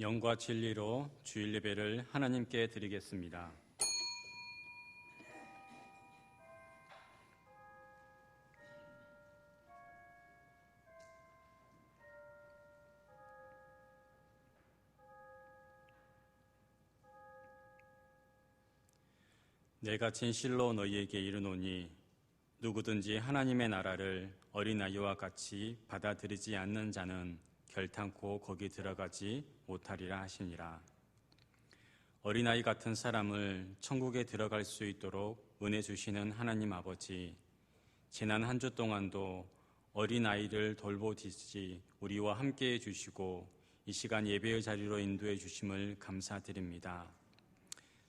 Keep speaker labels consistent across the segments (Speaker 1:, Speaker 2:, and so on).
Speaker 1: 영과 진리로 주일 예배를 하나님께 드리겠습니다. 내가 진실로 너희에게 이르노니 누구든지 하나님의 나라를 어린아이와 같이 받아들이지 않는 자는 결탄코 거기 들어가지 못하리라 하시니라. 어린아이 같은 사람을 천국에 들어갈 수 있도록 은혜 주시는 하나님 아버지, 지난 한 주 동안도 어린아이를 돌보듯이 우리와 함께해 주시고 이 시간 예배의 자리로 인도해 주심을 감사드립니다.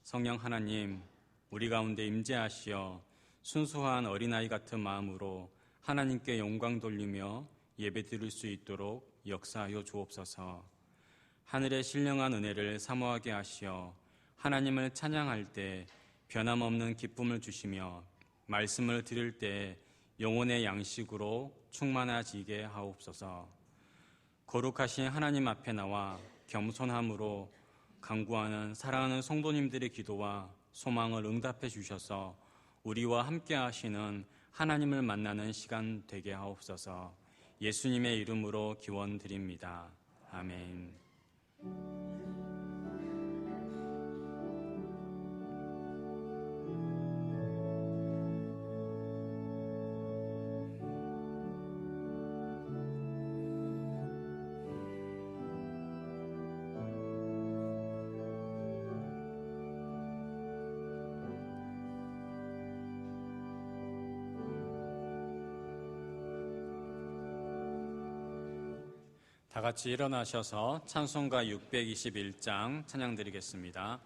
Speaker 1: 성령 하나님, 우리 가운데 임재하시어 순수한 어린아이 같은 마음으로 하나님께 영광 돌리며 예배 드릴 수 있도록 역사하여 주옵소서. 하늘의 신령한 은혜를 사모하게 하시어 하나님을 찬양할 때 변함없는 기쁨을 주시며 말씀을 드릴 때 영혼의 양식으로 충만해지게 하옵소서. 거룩하신 하나님 앞에 나와 겸손함으로 간구하는 사랑하는 성도님들의 기도와 소망을 응답해 주셔서 우리와 함께 하시는 하나님을 만나는 시간 되게 하옵소서. 예수님의 이름으로 기원드립니다. 아멘. 다 같이 일어나셔서 찬송가 621장 찬양 드리겠습니다.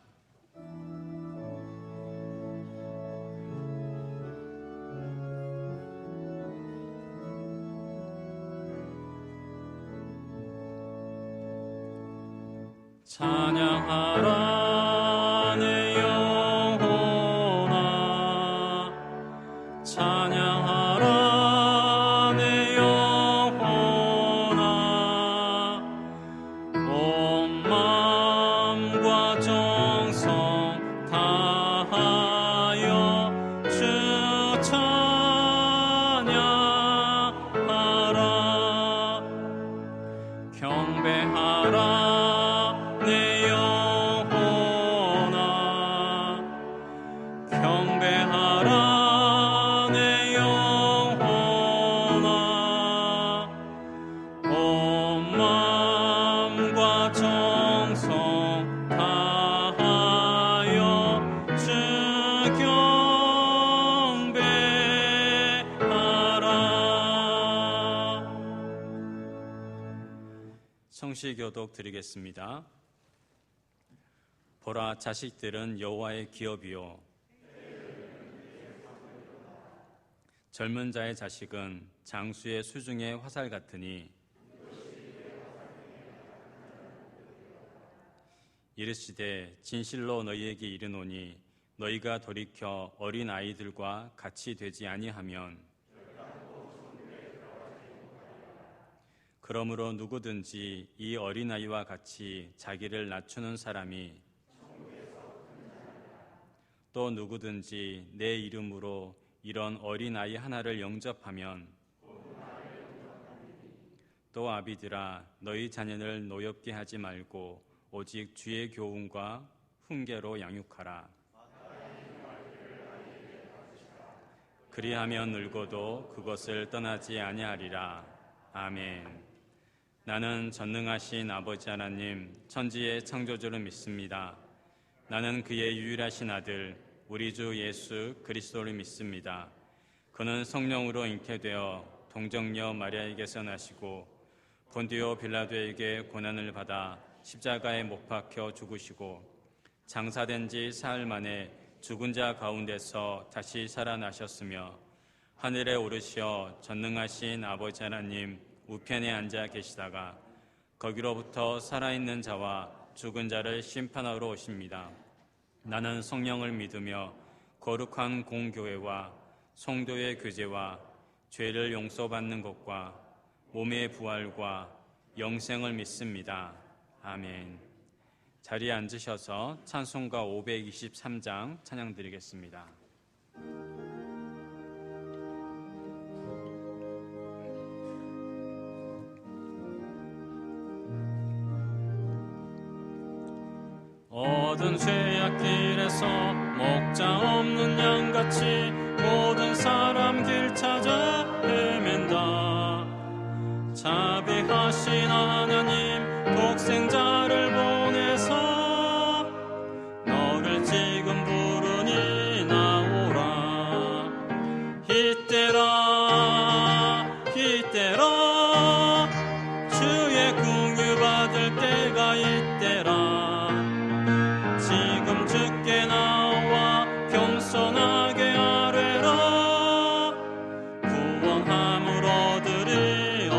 Speaker 1: 찬양하라 내 영혼아, 찬양하라 내 영혼아, 온 마음과 정성 다하여 주 찬양하라. 경배하라 내 영혼아, 경배하라 내 영혼아, 온 마음과 정성 다하여 주 경배하라. 성시교독 드리겠습니다. 보라, 자식들은 여호와의 기업이요 젊은 자의 자식은 장수의 수중의 화살 같으니 이르시되 진실로 너희에게 이르노니 너희가 돌이켜 어린 아이들과 같이 되지 아니하면 그러므로 누구든지 이 어린아이와 같이 자기를 낮추는 사람이 또 누구든지 내 이름으로 이런 어린아이 하나를 영접하면 또 아비들아, 너희 자녀를 노엽게 하지 말고 오직 주의 교훈과 훈계로 양육하라. 그리하면 늙어도 그것을 떠나지 아니하리라. 아멘. 나는 전능하신 아버지 하나님, 천지의 창조주를 믿습니다. 나는 그의 유일하신 아들 우리 주 예수 그리스도를 믿습니다. 그는 성령으로 잉태되어 동정녀 마리아에게서 나시고 본디오 빌라도에게 고난을 받아 십자가에 못 박혀 죽으시고 장사된 지 사흘 만에 죽은 자 가운데서 다시 살아나셨으며 하늘에 오르시어 전능하신 아버지 하나님 우편에 앉아 계시다가 거기로부터 살아있는 자와 죽은 자를 심판하러 오십니다. 나는 성령을 믿으며 거룩한 공교회와 성도의 교제와 죄를 용서받는 것과 몸의 부활과 영생을 믿습니다. 아멘. 자리에 앉으셔서 찬송가 523장 찬양 드리겠습니다. 어두운 죄악길에서 목자 없는 양같이 모든 사람 길 찾아 헤맨다. 자비하신 하나님 독생자를 보내서 너를 지금 부르니 나오라. 이때라 주의 긍휼 받을 때가 이때라. 지금 주께 나와 겸손하게 아뢰라. 구원함을 얻으리.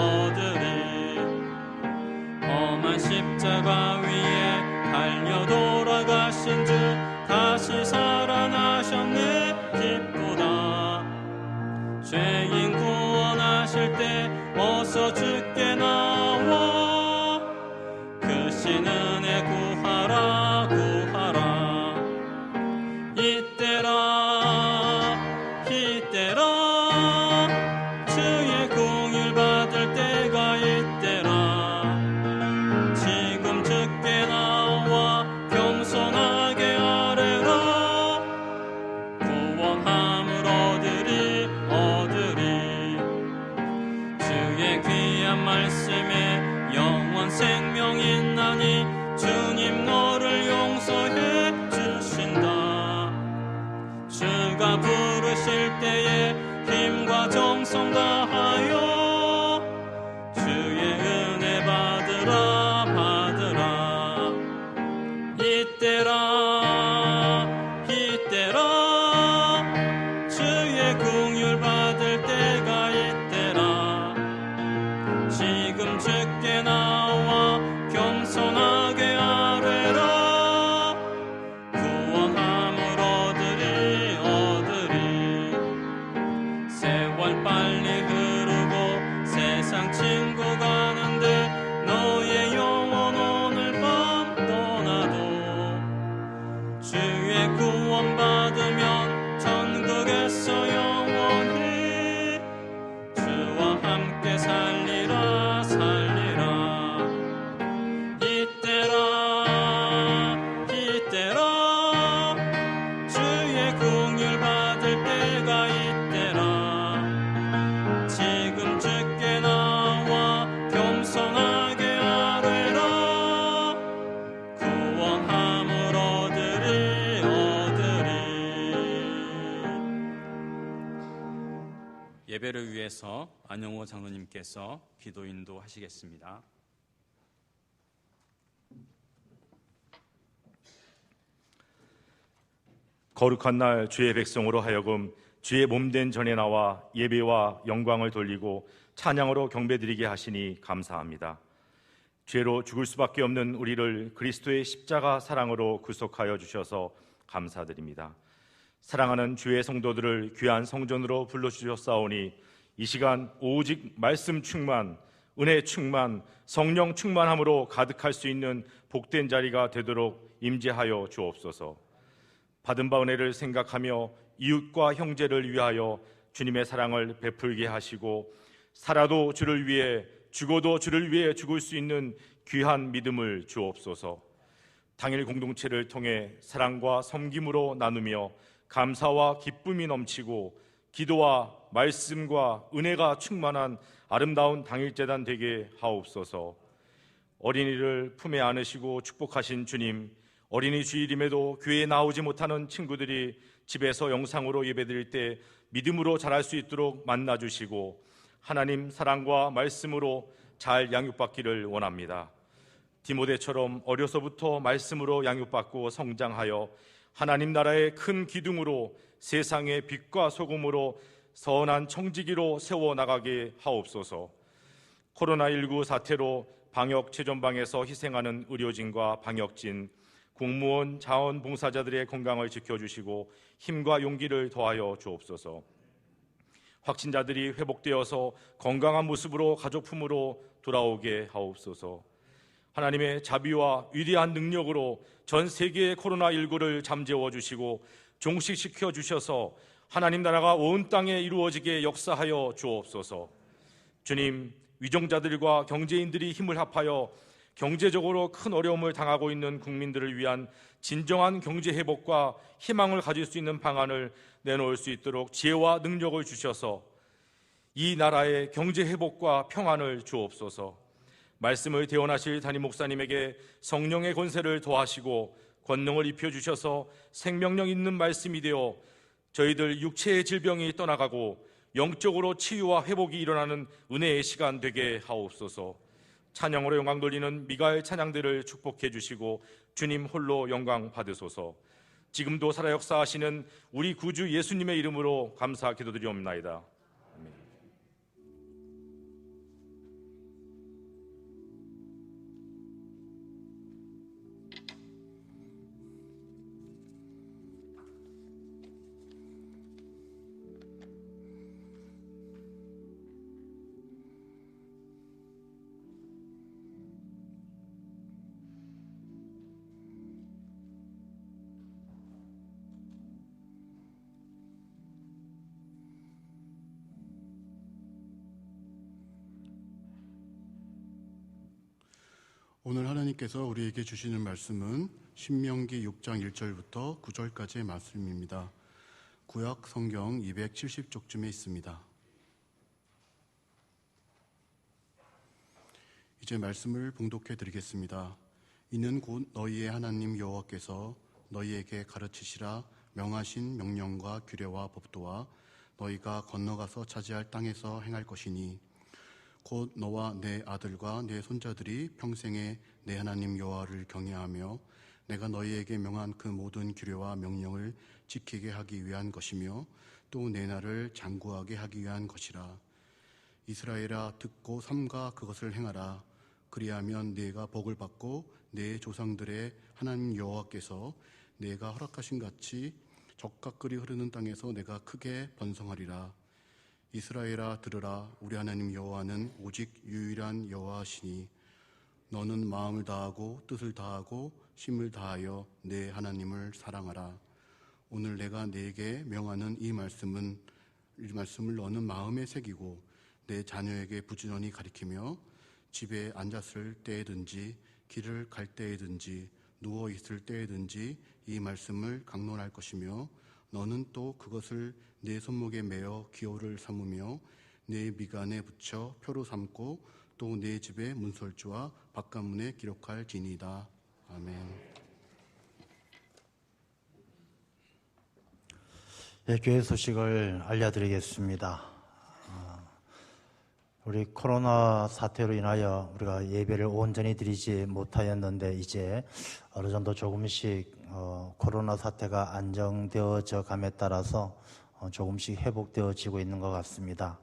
Speaker 1: 험한 십자가 위에 달려 돌아가신 주 다시 살아나셨네. 기쁘다. 죄인 구원하실 때 어서 주께 나와 그 신 은혜 구하라. 이때라 주의 긍휼 받을 때가 이때라. 지금 주께 나와 겸손하게 아뢰라. 구원함을 얻으리. 주의 귀한 말씀에 영원 생명 있나니 주님 너를 용서해 주신다. 주가 부르실 때에 힘과 정성 다하여 주의 은혜 받으라. 이때라 주의 긍휼 받을 때가 이때라. 지금 주께 나와 겸손하게 아뢰라. 구원함을 얻으리. 세월 빨리 흐르고 세상 친구 가는데 너의 영혼 오늘 밤 떠나도 주의 구원 받으면 천국에서 영원히 주와 함께 살리라. 이때라 주의 긍휼 받을 때가 이때라. 지금 주께 나와 겸손하게 아뢰라. 구원함을 얻으리. 예배를 위해서 안영호 장로님께서 기도 인도하시겠습니다.
Speaker 2: 거룩한 날 주의 백성으로 하여금 주의 몸된 전에 나와 예배와 영광을 돌리고 찬양으로 경배드리게 하시니 감사합니다. 죄로 죽을 수밖에 없는 우리를 그리스도의 십자가 사랑으로 구속하여 주셔서 감사드립니다. 사랑하는 주의 성도들을 귀한 성전으로 불러주셨사오니 이 시간 오직 말씀 충만, 은혜 충만, 성령 충만함으로 가득할 수 있는 복된 자리가 되도록 임재하여 주옵소서. 받은 바 은혜를 생각하며 이웃과 형제를 위하여 주님의 사랑을 베풀게 하시고 살아도 주를 위해 죽어도 주를 위해 죽을 수 있는 귀한 믿음을 주옵소서. 당일 공동체를 통해 사랑과 섬김으로 나누며 감사와 기쁨이 넘치고 기도와 말씀과 은혜가 충만한 아름다운 당일제단 되게 하옵소서. 어린이를 품에 안으시고 축복하신 주님, 어린이 주일임에도 교회에 나오지 못하는 친구들이 집에서 영상으로 예배드릴 때 믿음으로 자랄 수 있도록 만나주시고 하나님 사랑과 말씀으로 잘 양육받기를 원합니다. 디모데처럼 어려서부터 말씀으로 양육받고 성장하여 하나님 나라의 큰 기둥으로 세상의 빛과 소금으로 선한 청지기로 세워나가게 하옵소서. 코로나19 사태로 방역 최전방에서 희생하는 의료진과 방역진, 공무원, 자원봉사자들의 건강을 지켜주시고 힘과 용기를 더하여 주옵소서. 확진자들이 회복되어서 건강한 모습으로 가족 품으로 돌아오게 하옵소서. 하나님의 자비와 위대한 능력으로 전 세계의 코로나19를 잠재워 주시고 종식시켜 주셔서 하나님 나라가 온 땅에 이루어지게 역사하여 주옵소서. 주님, 위정자들과 경제인들이 힘을 합하여 경제적으로 큰 어려움을 당하고 있는 국민들을 위한 진정한 경제 회복과 희망을 가질 수 있는 방안을 내놓을 수 있도록 지혜와 능력을 주셔서 이 나라의 경제 회복과 평안을 주옵소서. 말씀을 대언하실 담임 목사님에게 성령의 권세를 더하시고 권능을 입혀주셔서 생명력 있는 말씀이 되어 저희들 육체의 질병이 떠나가고 영적으로 치유와 회복이 일어나는 은혜의 시간 되게 하옵소서. 찬양으로 영광 돌리는 미가엘 찬양들을 축복해 주시고 주님 홀로 영광 받으소서. 지금도 살아 역사하시는 우리 구주 예수님의 이름으로 감사 기도드리옵나이다. 아멘.
Speaker 3: 오늘 하나님께서 우리에게 주시는 말씀은 신명기 6장 1절부터 9절까지의 말씀입니다. 구약 성경 270쪽쯤에 있습니다. 이제 말씀을 봉독해 드리겠습니다. 이는 곧 너희의 하나님 여호와께서 너희에게 가르치시라 명하신 명령과 규례와 법도와 너희가 건너가서 차지할 땅에서 행할 것이니 곧 너와 내 아들과 내 손자들이 평생에 내 하나님 여호와를 경외하며 내가 너희에게 명한 그 모든 규례와 명령을 지키게 하기 위한 것이며 또 내 날을 장구하게 하기 위한 것이라. 이스라엘아 듣고 삼가 그것을 행하라. 그리하면 네가 복을 받고 내 조상들의 하나님 여호와께서 네가 허락하신 같이 적각끓이 흐르는 땅에서 내가 크게 번성하리라. 이스라엘아 들으라. 우리 하나님 여호와는 오직 유일한 여호와시니 너는 마음을 다하고 뜻을 다하고 힘을 다하여 내 하나님을 사랑하라. 오늘 내가 네게 명하는 이 말씀을 너는 마음에 새기고 내 자녀에게 부지런히 가리키며 집에 앉았을 때에든지 길을 갈 때에든지 누워 있을 때에든지 이 말씀을 강론할 것이며 너는 또 그것을 내 손목에 매어 기호를 삼으며 내 미간에 붙여 표로 삼고 또 내 집의 문설주와 바깥문에 기록할지니이다. 아멘.
Speaker 4: 네, 교회 소식을 알려드리겠습니다. 우리 코로나 사태로 인하여 우리가 예배를 온전히 드리지 못하였는데 이제 어느 정도 조금씩 코로나 사태가 안정되어져 감에 따라서 조금씩 회복되어지고 있는 것 같습니다.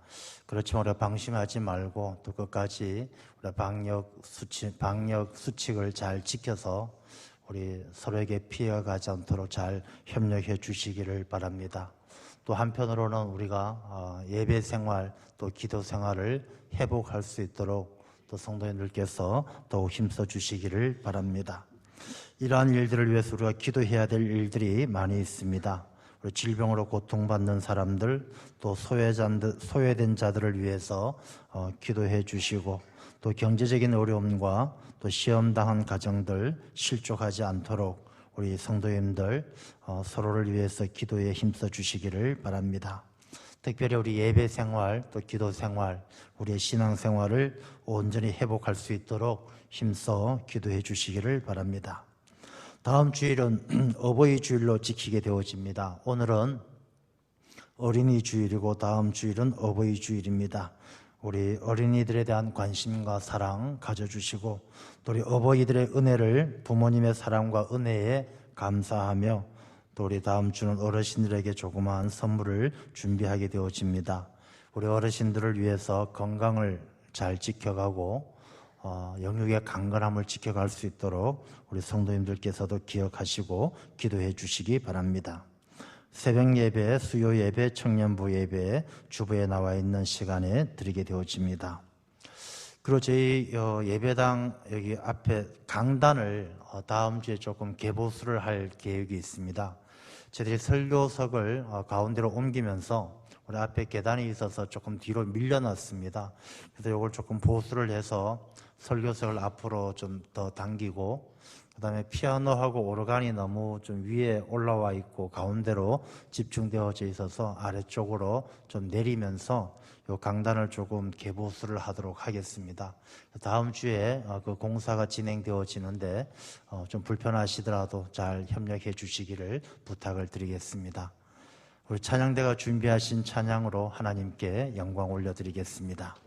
Speaker 4: 그렇지만 우리가 방심하지 말고 또 끝까지 우리 방역 수칙을 잘 지켜서 우리 서로에게 피해가 가지 않도록 잘 협력해 주시기를 바랍니다. 또 한편으로는 우리가 예배 생활 또 기도 생활을 회복할 수 있도록 또 성도님들께서 더욱 힘써 주시기를 바랍니다. 이러한 일들을 위해서 우리가 기도해야 될 일들이 많이 있습니다. 우리 질병으로 고통받는 사람들 또 소외된 자들을 위해서 기도해 주시고 또 경제적인 어려움과 또 시험당한 가정들 실족하지 않도록 우리 성도님들 서로를 위해서 기도에 힘써 주시기를 바랍니다. 특별히 우리 예배 생활 또 기도 생활 우리의 신앙 생활을 온전히 회복할 수 있도록 힘써 기도해 주시기를 바랍니다. 다음 주일은 어버이 주일로 지키게 되어집니다. 오늘은 어린이 주일이고 다음 주일은 어버이 주일입니다. 우리 어린이들에 대한 관심과 사랑 가져주시고 또 우리 어버이들의 은혜를 부모님의 사랑과 은혜에 감사하며 또 우리 다음 주는 어르신들에게 조그마한 선물을 준비하게 되어집니다. 우리 어르신들을 위해서 건강을 잘 지켜가고 영육의 강건함을 지켜갈 수 있도록 우리 성도님들께서도 기억하시고 기도해 주시기 바랍니다. 새벽 예배, 수요 예배, 청년부 예배, 주부에 나와 있는 시간에 드리게 되어집니다. 그리고 저희 예배당 여기 앞에 강단을 다음 주에 조금 개보수를 할 계획이 있습니다. 저희들이 설교석을 가운데로 옮기면서 우리 앞에 계단이 있어서 조금 뒤로 밀려놨습니다. 그래서 이걸 조금 보수를 해서 설교석을 앞으로 좀 더 당기고, 그 다음에 피아노하고 오르간이 너무 좀 위에 올라와 있고 가운데로 집중되어져 있어서 아래쪽으로 좀 내리면서 요 강단을 조금 개보수를 하도록 하겠습니다. 다음 주에 그 공사가 진행되어지는데 좀 불편하시더라도 잘 협력해 주시기를 부탁을 드리겠습니다. 우리 찬양대가 준비하신 찬양으로 하나님께 영광 올려드리겠습니다.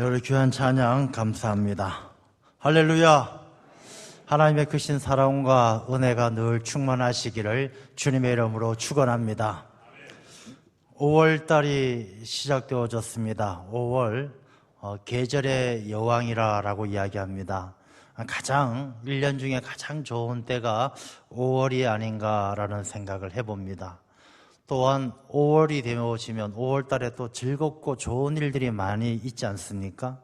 Speaker 4: 여러분 귀한 찬양 감사합니다. 할렐루야. 하나님의 크신 사랑과 은혜가 늘 충만하시기를 주님의 이름으로 축원합니다. 5월달이 시작되어졌습니다. 5월 계절의 여왕이라고 이야기합니다. 가장 1년 중에 가장 좋은 때가 5월이 아닌가라는 생각을 해봅니다. 또한 5월이 되어지면 5월달에 또 즐겁고 좋은 일들이 많이 있지 않습니까?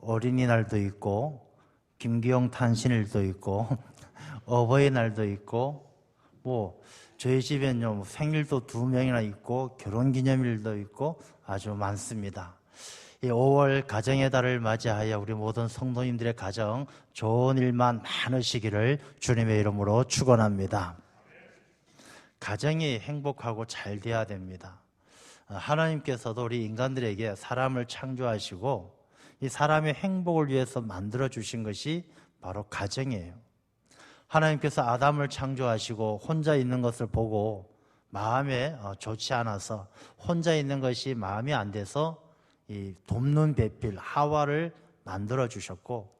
Speaker 4: 어린이날도 있고 김기영 탄신일도 있고 어버이날도 있고 저희 집엔요 생일도 2명이나 있고 결혼기념일도 있고 아주 많습니다. 이 5월 가정의 달을 맞이하여 우리 모든 성도님들의 가정 좋은 일만 많으시기를 주님의 이름으로 축원합니다. 가정이 행복하고 잘 돼야 됩니다. 하나님께서도 우리 인간들에게 사람을 창조하시고 이 사람의 행복을 위해서 만들어 주신 것이 바로 가정이에요. 하나님께서 아담을 창조하시고 혼자 있는 것을 보고 마음에 좋지 않아서 혼자 있는 것이 마음에 안 돼서 이 돕는 배필 하와를 만들어 주셨고,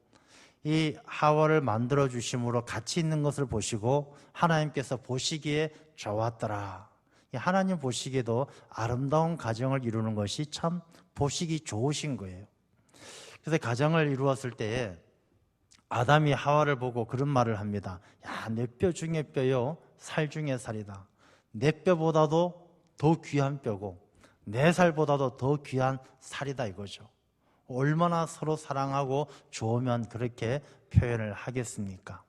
Speaker 4: 이 하와를 만들어 주심으로 같이 있는 것을 보시고 하나님께서 보시기에 좋았더라. 하나님 보시기에도 아름다운 가정을 이루는 것이 참 보시기 좋으신 거예요. 그래서 가정을 이루었을 때에 아담이 하와를 보고 그런 말을 합니다. 야, 내 뼈 중에 뼈요, 살 중에 살이다. 내 뼈보다도 더 귀한 뼈고 내 살보다도 더 귀한 살이다 이거죠. 얼마나 서로 사랑하고 좋으면 그렇게 표현을 하겠습니까?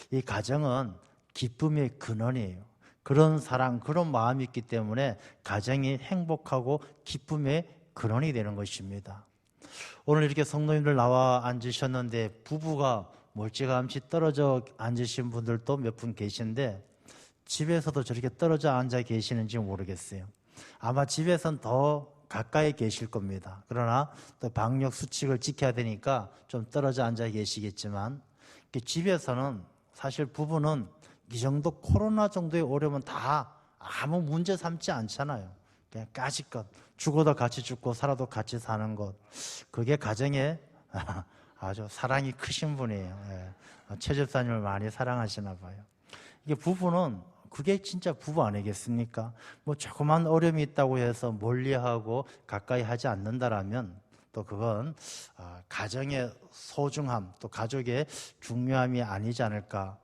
Speaker 4: 이 가정은 기쁨의 근원이에요. 그런 사랑, 그런 마음이 있기 때문에 가정이 행복하고 기쁨의 근원이 되는 것입니다. 오늘 이렇게 성도님들 나와 앉으셨는데 부부가 멀찌감치 떨어져 앉으신 분들도 몇 분 계신데 집에서도 저렇게 떨어져 앉아 계시는지 모르겠어요. 아마 집에서는 더 가까이 계실 겁니다. 그러나 또 방역 수칙을 지켜야 되니까 좀 떨어져 앉아 계시겠지만 집에서는 사실 부부는 이 정도 코로나 정도의 어려움은 다 아무 문제 삼지 않잖아요. 그냥 까짓것 죽어도 같이 죽고 살아도 같이 사는 것, 그게 가정에 아주 사랑이 크신 분이에요. 최 집사님을 많이 사랑하시나 봐요. 이게 부부는 그게 진짜 부부 아니겠습니까? 뭐 조그만 어려움이 있다고 해서 멀리하고 가까이 하지 않는다라면 또 그건 가정의 소중함, 또 가족의 중요함이 아니지 않을까.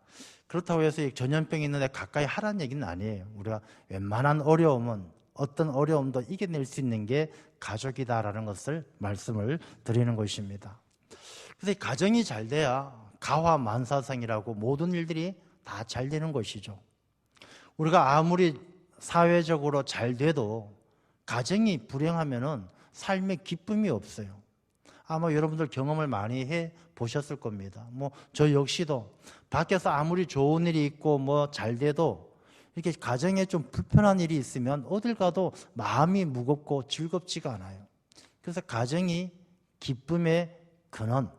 Speaker 4: 그렇다고 해서 전염병이 있는데 가까이 하라는 얘기는 아니에요. 우리가 웬만한 어려움은, 어떤 어려움도 이겨낼 수 있는 게 가족이다라는 것을 말씀을 드리는 것입니다. 그래서 가정이 잘 돼야 가화만사성이라고 모든 일들이 다 잘 되는 것이죠. 우리가 아무리 사회적으로 잘 돼도 가정이 불행하면은 삶에 기쁨이 없어요. 아마 여러분들 경험을 많이 해 보셨을 겁니다. 뭐 저 역시도 밖에서 아무리 좋은 일이 있고 뭐 잘 돼도 이렇게 가정에 좀 불편한 일이 있으면 어딜 가도 마음이 무겁고 즐겁지가 않아요. 그래서 가정이 기쁨의 근원,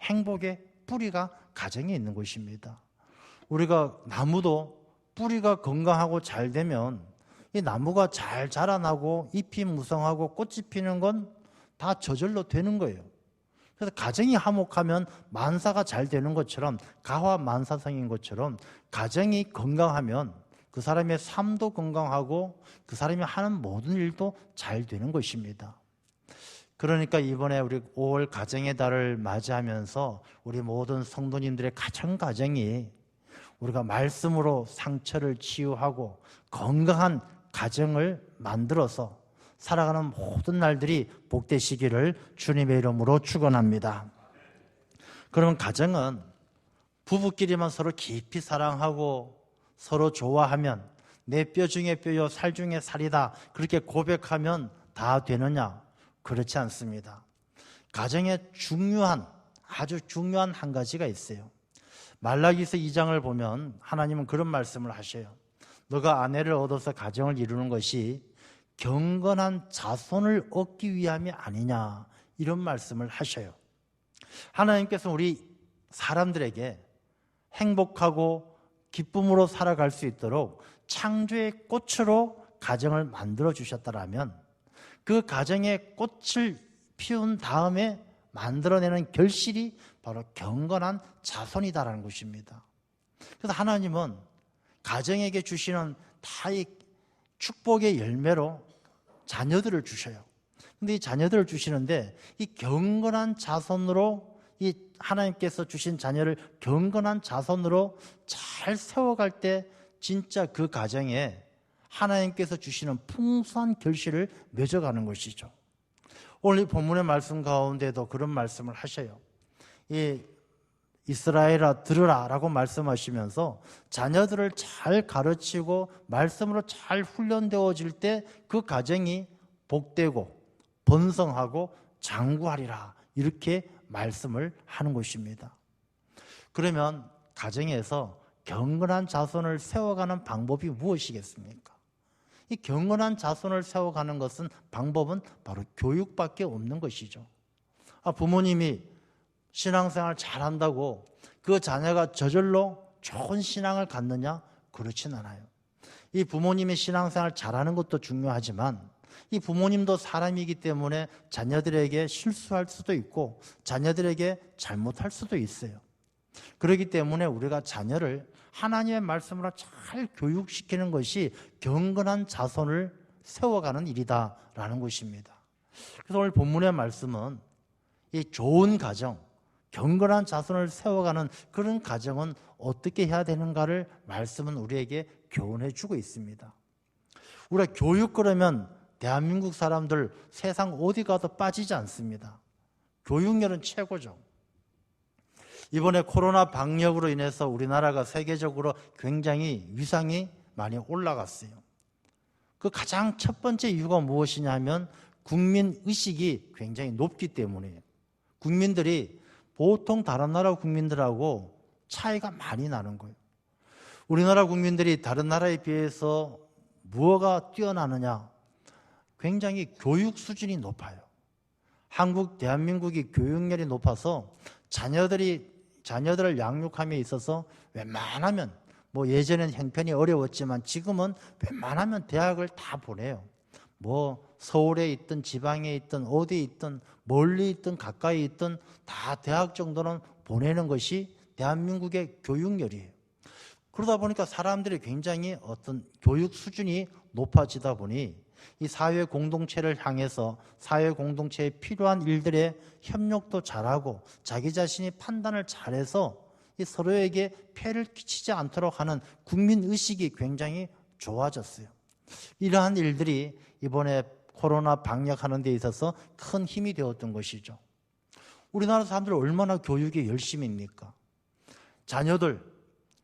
Speaker 4: 행복의 뿌리가 가정에 있는 것입니다. 우리가 나무도 뿌리가 건강하고 잘 되면 이 나무가 잘 자라나고 잎이 무성하고 꽃이 피는 건 다 저절로 되는 거예요. 그래서 가정이 화목하면 만사가 잘 되는 것처럼, 가화만사성인 것처럼 가정이 건강하면 그 사람의 삶도 건강하고 그 사람이 하는 모든 일도 잘 되는 것입니다. 그러니까 이번에 우리 5월 가정의 달을 맞이하면서 우리 모든 성도님들의 가정이 우리가 말씀으로 상처를 치유하고 건강한 가정을 만들어서 살아가는 모든 날들이 복되시기를 주님의 이름으로 축원합니다. 그러면 가정은 부부끼리만 서로 깊이 사랑하고 서로 좋아하면 내 뼈 중에 뼈요 살 중에 살이다 그렇게 고백하면 다 되느냐? 그렇지 않습니다. 가정에 아주 중요한 한 가지가 있어요. 말라기서 2장을 보면 하나님은 그런 말씀을 하셔요. 너가 아내를 얻어서 가정을 이루는 것이 경건한 자손을 얻기 위함이 아니냐, 이런 말씀을 하셔요. 하나님께서 우리 사람들에게 행복하고 기쁨으로 살아갈 수 있도록 창조의 꽃으로 가정을 만들어 주셨다라면 그 가정의 꽃을 피운 다음에 만들어내는 결실이 바로 경건한 자손이다라는 것입니다. 그래서 하나님은 가정에게 주시는 다 이 축복의 열매로 자녀들을 주셔요. 근데 이 자녀들을 주시는데 이 경건한 자손으로, 이 하나님께서 주신 자녀를 경건한 자손으로 잘 세워갈 때 진짜 그 가정에 하나님께서 주시는 풍성한 결실을 맺어가는 것이죠. 오늘 이 본문의 말씀 가운데도 그런 말씀을 하셔요. 이 이스라엘아 들으라 라고 말씀하시면서 자녀들을 잘 가르치고 말씀으로 잘 훈련되어질 때 그 가정이 복되고 번성하고 장구하리라 이렇게 말씀을 하는 것입니다. 그러면 가정에서 경건한 자손을 세워가는 방법이 무엇이겠습니까? 이 경건한 자손을 세워가는 것은 방법은 바로 교육밖에 없는 것이죠. 부모님이 신앙생활 잘한다고 그 자녀가 저절로 좋은 신앙을 갖느냐? 그렇진 않아요. 이 부모님이 신앙생활 잘하는 것도 중요하지만 이 부모님도 사람이기 때문에 자녀들에게 실수할 수도 있고 자녀들에게 잘못할 수도 있어요. 그렇기 때문에 우리가 자녀를 하나님의 말씀으로 잘 교육시키는 것이 경건한 자손을 세워가는 일이다라는 것입니다. 그래서 오늘 본문의 말씀은 이 좋은 가정, 경건한 자손을 세워가는 그런 가정은 어떻게 해야 되는가를 말씀은 우리에게 교훈해 주고 있습니다. 우리가 교육 그러면 대한민국 사람들 세상 어디 가도 빠지지 않습니다. 교육열은 최고죠. 이번에 코로나 방역으로 인해서 우리나라가 세계적으로 굉장히 위상이 많이 올라갔어요. 그 가장 첫 번째 이유가 무엇이냐 하면 국민의식이 굉장히 높기 때문이에요. 국민들이 보통 다른 나라 국민들하고 차이가 많이 나는 거예요. 우리나라 국민들이 다른 나라에 비해서 무엇가 뛰어나느냐? 굉장히 교육 수준이 높아요. 대한민국이 교육열이 높아서 자녀들을 양육함에 있어서 웬만하면 예전엔 형편이 어려웠지만 지금은 웬만하면 대학을 다 보내요. 서울에 있든 지방에 있든 어디에 있든 멀리 있든 가까이 있든 다 대학 정도는 보내는 것이 대한민국의 교육열이에요. 그러다 보니까 사람들이 굉장히 어떤 교육 수준이 높아지다 보니 이 사회 공동체를 향해서 사회 공동체에 필요한 일들에 협력도 잘하고 자기 자신이 판단을 잘해서 이 서로에게 폐를 끼치지 않도록 하는 국민의식이 굉장히 좋아졌어요. 이러한 일들이 이번에 코로나 방역하는 데 있어서 큰 힘이 되었던 것이죠. 우리나라 사람들 얼마나 교육에 열심입니까? 자녀들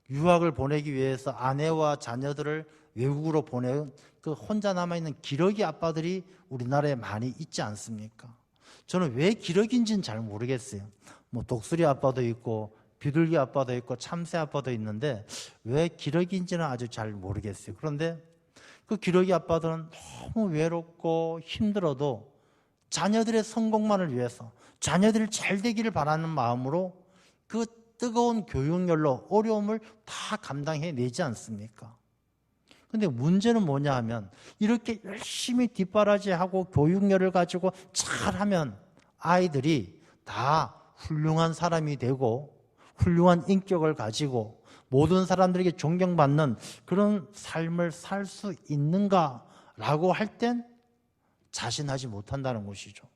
Speaker 4: 유학을 보내기 위해서 아내와 자녀들을 외국으로 보내는 그 혼자 남아있는 기러기 아빠들이 우리나라에 많이 있지 않습니까? 저는 왜 기러기인지는 잘 모르겠어요. 독수리 아빠도 있고 비둘기 아빠도 있고 참새 아빠도 있는데 왜 기러기인지는 아주 잘 모르겠어요. 그런데 그 기러기 아빠들은 너무 외롭고 힘들어도 자녀들의 성공만을 위해서 자녀들이 잘 되기를 바라는 마음으로 그 뜨거운 교육열로 어려움을 다 감당해내지 않습니까? 근데 문제는 뭐냐 하면 이렇게 열심히 뒷바라지하고 교육열을 가지고 잘하면 아이들이 다 훌륭한 사람이 되고 훌륭한 인격을 가지고 모든 사람들에게 존경받는 그런 삶을 살 수 있는가라고 할 땐 자신하지 못한다는 것이죠.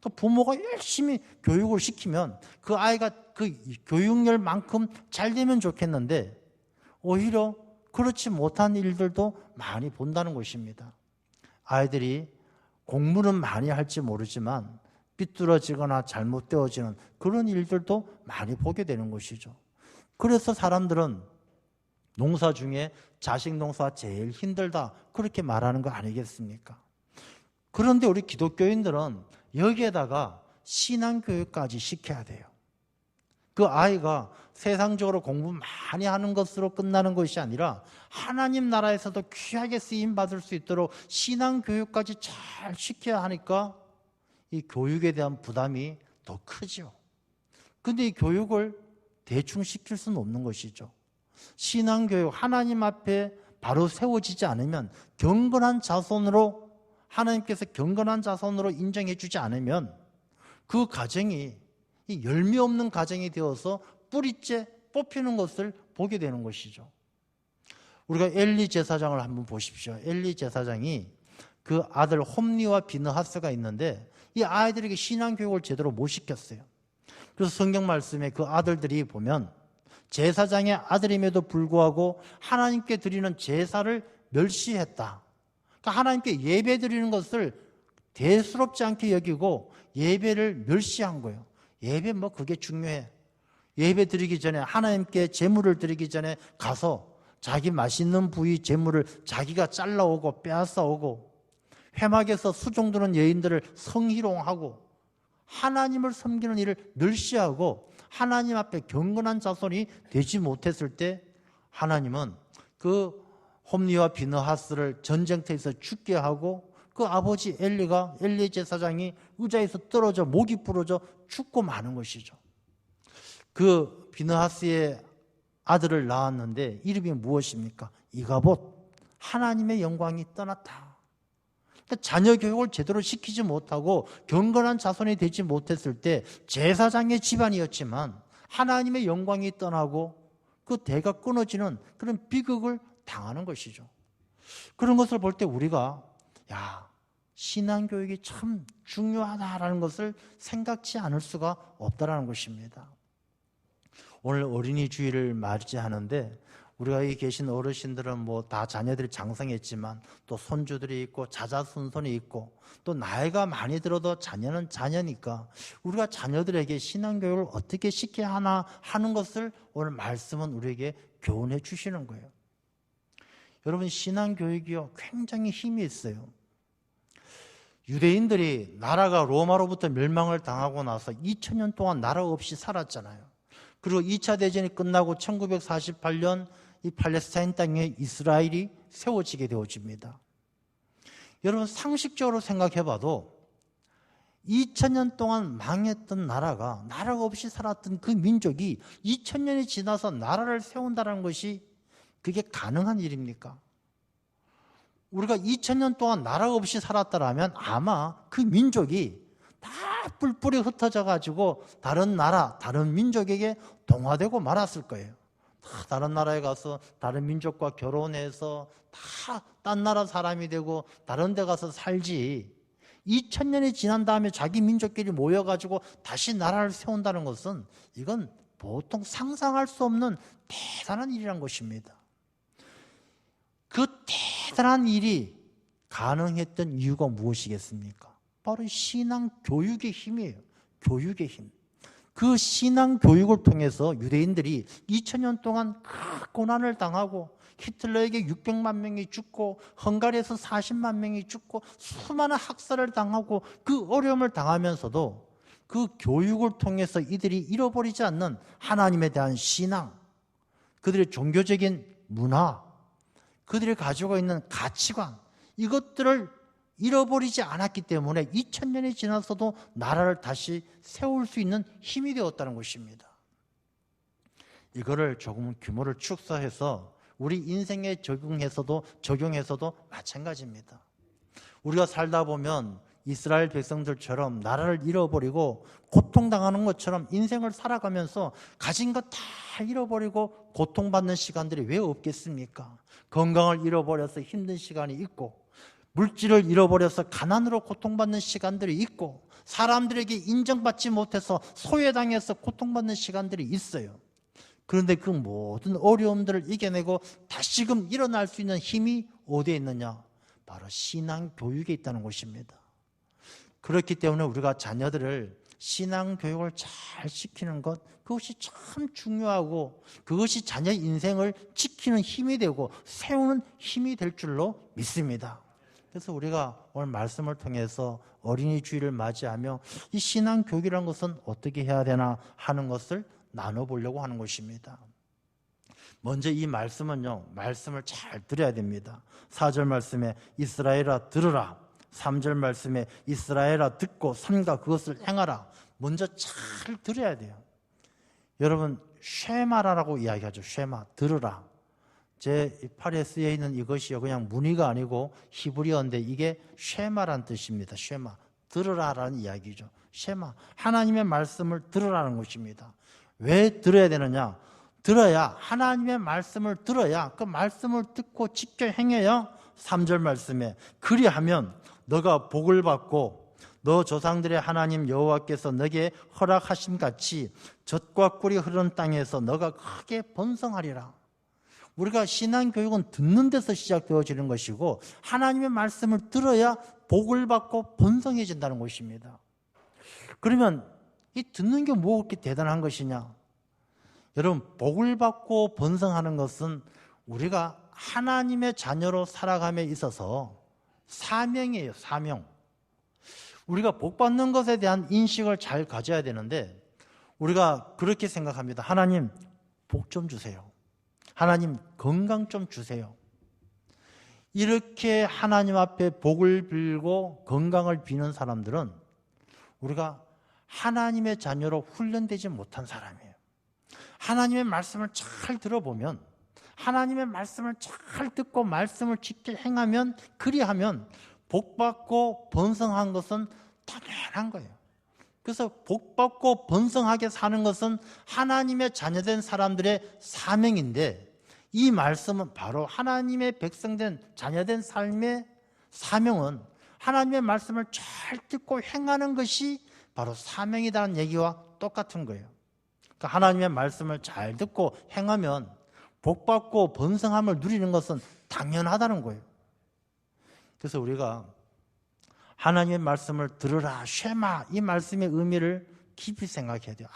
Speaker 4: 또 부모가 열심히 교육을 시키면 그 아이가 그 교육열만큼 잘 되면 좋겠는데 오히려 그렇지 못한 일들도 많이 본다는 것입니다. 아이들이 공부는 많이 할지 모르지만 삐뚤어지거나 잘못되어지는 그런 일들도 많이 보게 되는 것이죠. 그래서 사람들은 농사 중에 자식 농사 제일 힘들다 그렇게 말하는 거 아니겠습니까? 그런데 우리 기독교인들은 여기에다가 신앙교육까지 시켜야 돼요. 그 아이가 세상적으로 공부 많이 하는 것으로 끝나는 것이 아니라 하나님 나라에서도 귀하게 쓰임받을 수 있도록 신앙교육까지 잘 시켜야 하니까 이 교육에 대한 부담이 더 크죠. 근데 이 교육을 대충 시킬 수는 없는 것이죠. 신앙교육, 하나님 앞에 바로 세워지지 않으면 경건한 자손으로 하나님께서 경건한 자손으로 인정해 주지 않으면 그 가정이 이 열매 없는 가정이 되어서 뿌리째 뽑히는 것을 보게 되는 것이죠. 우리가 엘리 제사장을 한번 보십시오. 엘리 제사장이 그 아들 홈리와 비느하스가 있는데 이 아이들에게 신앙교육을 제대로 못 시켰어요. 그래서 성경 말씀에 그 아들들이 보면 제사장의 아들임에도 불구하고 하나님께 드리는 제사를 멸시했다. 그러니까 하나님께 예배 드리는 것을 대수롭지 않게 여기고 예배를 멸시한 거예요. 예배 그게 중요해. 예배 드리기 전에 하나님께 제물을 드리기 전에 가서 자기 맛있는 부위 제물을 자기가 잘라오고 빼앗아오고 회막에서 수종드는 여인들을 성희롱하고 하나님을 섬기는 일을 멸시하고 하나님 앞에 경건한 자손이 되지 못했을 때 하나님은 그 홈리와 비느하스를 전쟁터에서 죽게 하고 그 아버지 엘리 제사장이 의자에서 떨어져 목이 부러져 죽고 마는 것이죠. 그 비느하스의 아들을 낳았는데 이름이 무엇입니까? 이가봇. 하나님의 영광이 떠났다. 자녀 교육을 제대로 시키지 못하고 경건한 자손이 되지 못했을 때 제사장의 집안이었지만 하나님의 영광이 떠나고 그 대가 끊어지는 그런 비극을 당하는 것이죠. 그런 것을 볼 때 우리가 신앙교육이 참 중요하다라는 것을 생각지 않을 수가 없다라는 것입니다. 오늘 어린이 주일을 맞이하는데 우리가 여기 계신 어르신들은 뭐 다 자녀들이 장성했지만 또 손주들이 있고 자자손손이 있고 또 나이가 많이 들어도 자녀는 자녀니까 우리가 자녀들에게 신앙교육을 어떻게 시켜야 하나 하는 것을 오늘 말씀은 우리에게 교훈해 주시는 거예요. 여러분, 신앙교육이요 굉장히 힘이 있어요. 유대인들이 나라가 로마로부터 멸망을 당하고 나서 2000년 동안 나라 없이 살았잖아요. 그리고 2차 대전이 끝나고 1948년 이 팔레스타인 땅에 이스라엘이 세워지게 되어집니다. 여러분, 상식적으로 생각해 봐도 2000년 동안 망했던 나라가 없이 살았던 그 민족이 2000년이 지나서 나라를 세운다는 것이 그게 가능한 일입니까? 우리가 2000년 동안 나라 없이 살았다면 아마 그 민족이 다 뿔뿔이 흩어져 가지고 다른 나라, 다른 민족에게 동화되고 말았을 거예요. 다 다른 나라에 가서 다른 민족과 결혼해서 다 딴 나라 사람이 되고 다른 데 가서 살지, 2000년이 지난 다음에 자기 민족끼리 모여가지고 다시 나라를 세운다는 것은 이건 보통 상상할 수 없는 대단한 일이란 것입니다. 그 대단한 일이 가능했던 이유가 무엇이겠습니까? 바로 신앙 교육의 힘이에요. 교육의 힘. 그 신앙 교육을 통해서 유대인들이 2000년 동안 큰 고난을 당하고 히틀러에게 600만 명이 죽고 헝가리에서 40만 명이 죽고 수많은 학살을 당하고 그 어려움을 당하면서도 그 교육을 통해서 이들이 잃어버리지 않는 하나님에 대한 신앙, 그들의 종교적인 문화, 그들이 가지고 있는 가치관, 이것들을 잃어버리지 않았기 때문에 2000년이 지나서도 나라를 다시 세울 수 있는 힘이 되었다는 것입니다. 이거를 조금 규모를 축소해서 우리 인생에 적용해서도 마찬가지입니다. 우리가 살다 보면 이스라엘 백성들처럼 나라를 잃어버리고 고통당하는 것처럼 인생을 살아가면서 가진 것 다 잃어버리고 고통받는 시간들이 왜 없겠습니까? 건강을 잃어버려서 힘든 시간이 있고, 물질을 잃어버려서 가난으로 고통받는 시간들이 있고, 사람들에게 인정받지 못해서 소외당해서 고통받는 시간들이 있어요. 그런데 그 모든 어려움들을 이겨내고 다시금 일어날 수 있는 힘이 어디에 있느냐? 바로 신앙 교육에 있다는 것입니다. 그렇기 때문에 우리가 자녀들을 신앙 교육을 잘 시키는 것, 그것이 참 중요하고 그것이 자녀 인생을 지키는 힘이 되고 세우는 힘이 될 줄로 믿습니다. 그래서 우리가 오늘 말씀을 통해서 어린이 주일을 맞이하며 이 신앙 교육이라는 것은 어떻게 해야 되나 하는 것을 나눠보려고 하는 것입니다. 먼저 이 말씀은요, 말씀을 잘 들어야 됩니다. 4절 말씀에 이스라엘아 들으라, 3절 말씀에 이스라엘아 듣고 삼가 그것을 행하라. 먼저 잘 들어야 돼요. 여러분, 쉐마라라고 이야기하죠. 쉐마, 들으라. 제 팔에 쓰여 있는 이것이요, 그냥 문의가 아니고 히브리어인데 이게 쉐마란 뜻입니다. 쉐마, 들으라라는 이야기죠. 쉐마, 하나님의 말씀을 들으라는 것입니다. 왜 들어야 되느냐? 들어야, 하나님의 말씀을 들어야, 그 말씀을 듣고 직접 행해야 3절 말씀에 그리하면 너가 복을 받고 너 조상들의 하나님 여호와께서 너에게 허락하신 같이 젖과 꿀이 흐르는 땅에서 너가 크게 번성하리라. 우리가 신앙교육은 듣는 데서 시작되어지는 것이고 하나님의 말씀을 들어야 복을 받고 번성해진다는 것입니다. 그러면 이 듣는 게 뭐 그렇게 대단한 것이냐? 여러분, 복을 받고 번성하는 것은 우리가 하나님의 자녀로 살아감에 있어서 사명이에요. 사명. 우리가 복 받는 것에 대한 인식을 잘 가져야 되는데 우리가 그렇게 생각합니다. 하나님 복 좀 주세요. 하나님 건강 좀 주세요. 이렇게 하나님 앞에 복을 빌고 건강을 비는 사람들은 우리가 하나님의 자녀로 훈련되지 못한 사람이에요. 하나님의 말씀을 잘 들어보면, 하나님의 말씀을 잘 듣고 말씀을 지켜 행하면, 그리하면 복받고 번성한 것은 당연한 거예요. 그래서 복받고 번성하게 사는 것은 하나님의 자녀된 사람들의 사명인데, 이 말씀은 바로 하나님의 백성된 자녀된 삶의 사명은 하나님의 말씀을 잘 듣고 행하는 것이 바로 사명이라는 얘기와 똑같은 거예요. 그러니까 하나님의 말씀을 잘 듣고 행하면 복받고 번성함을 누리는 것은 당연하다는 거예요. 그래서 우리가 하나님의 말씀을 들으라, 쉐마, 이 말씀의 의미를 깊이 생각해야 돼요.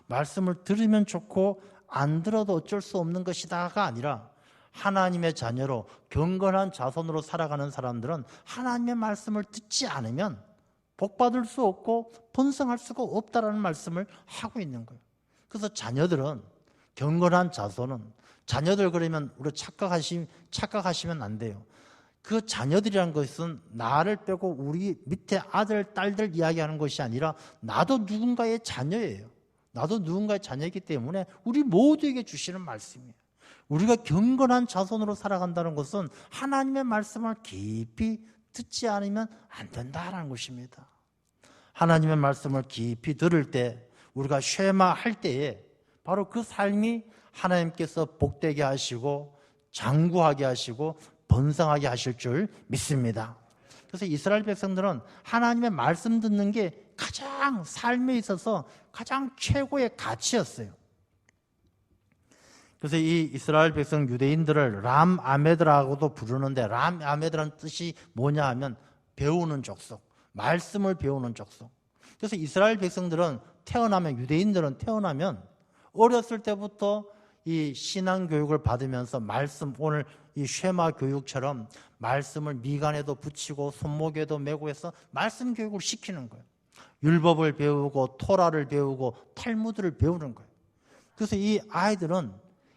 Speaker 4: 말씀을 들으면 좋고 안 들어도 어쩔 수 없는 것이다가 아니라 하나님의 자녀로 경건한 자손으로 살아가는 사람들은 하나님의 말씀을 듣지 않으면 복받을 수 없고 번성할 수가 없다라는 말씀을 하고 있는 거예요. 그래서 자녀들은, 경건한 자손은, 자녀들 그러면 우리 착각하시면 안 돼요. 그 자녀들이란 것은 나를 빼고 우리 밑에 아들, 딸들 이야기하는 것이 아니라 나도 누군가의 자녀예요. 나도 누군가의 자녀이기 때문에 우리 모두에게 주시는 말씀이에요. 우리가 경건한 자손으로 살아간다는 것은 하나님의 말씀을 깊이 듣지 않으면 안 된다는 것입니다. 하나님의 말씀을 깊이 들을 때, 우리가 쉐마 할 때에 바로 그 삶이 하나님께서 복되게 하시고 장구하게 하시고 번성하게 하실 줄 믿습니다. 그래서 이스라엘 백성들은 하나님의 말씀 듣는 게 가장 삶에 있어서 가장 최고의 가치였어요. 그래서 이 이스라엘 백성 유대인들을 람아메드라고도 부르는데, 람아메드라는 뜻이 뭐냐 하면 배우는 족속, 말씀을 배우는 족속. 그래서 이스라엘 백성들은 유대인들은 태어나면 어렸을 때부터 이 신앙 교육을 받으면서 말씀, 오늘 이 쉐마 교육처럼 말씀을 미간에도 붙이고 손목에도 메고 해서 말씀 교육을 시키는 거예요. 율법을 배우고 토라를 배우고 탈무드를 배우는 거예요. 그래서 이 아이들은